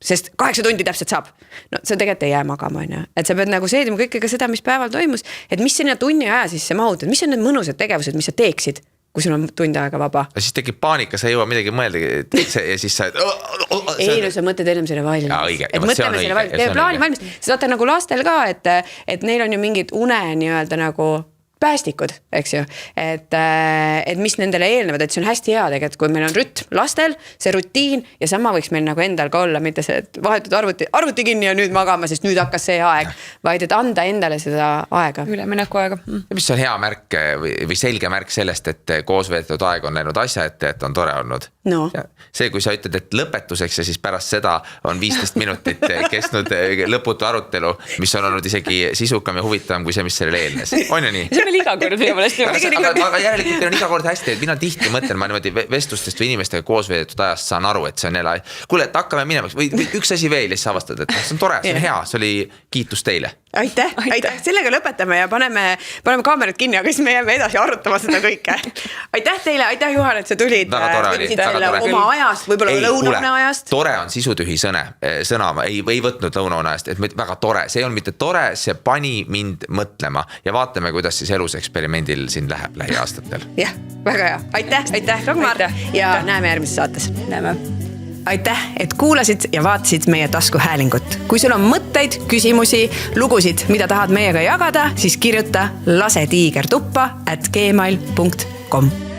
sest 8 tundi täpselt saab. No see tegelikult ei jää magama, et sa pead nagu seedima kõike ka seda, mis päeval toimus, et mis sinna tunni aja sisse mahutad, mis on need mõnusad tegevused, mis sa teeksid, kui sul on tund aega vaba. Ja
siis tekib paanika, sa ei jõua midagi mõelda ja siis sa...
Ei, no sa mõtled ennem selle valmis.
Ja, õige.
Et mõtleme selle valmis. Teeme plaani valmis. Sa vaata nagu lastel ka, et neil on ju mingid une nii-öelda nagu päästikud, eks ju, et mis nendele eelnevad, et see on hästi hea tegelikult, kui meil on rütm lastel, see rutiin ja sama võiks meil nagu endal ka olla, mitte see, et vahetud arvuti kinni ja nüüd magama, sest nüüd hakkas see aeg, vaid et anda endale seda aega.
Ülemineku aega.
Mis on hea märk või selge märk sellest, et koos veetud aeg on läinud asja ette, et on tore olnud?
No.
See, kui sa ütled, et lõpetuseks ja siis pärast seda on 15 minutit kestnud lõputu arutelu, mis on olnud isegi sisukam ja huvitavam kui see, mis sellele eelnes. On ju nii?
See on iga kord minu meelest.
Aga järelikult on iga kord hästi, et mina tihti mõtlen, ma niimoodi vestlustest või inimestega koos veedetud ajast saan aru, et see on jälle, kuule, et hakkame minema või üks asi veel ja siis avastad, et see on tore, see on hea, see oli kiitus teile.
Aitäh. Sellega lõpetame ja paneme kaamerad kinni, aga siis me jääme edasi arutama seda kõike. Aitäh teile, aitäh Juhan, et sa tulid.
Väga tore oli.
Oma ajast, võib-olla lõunaune ajast.
Tore on sisutühi sõna, ei võtnud lõunaune ajast, et väga tore, see on mitte tore, see pani mind mõtlema ja vaatame, kuidas siis elus eksperimendil siin läheb lähiaastatel.
Jah, väga hea. Aitäh, Ragnar ja näeme järgmises saates.
Näeme.
Aitäh, et kuulasid ja vaatasid meie taskuhäälingut. Kui sul on mõtteid, küsimusi, lugusid, mida tahad meiega jagada, siis kirjuta lasetiigertuppa@gmail.com.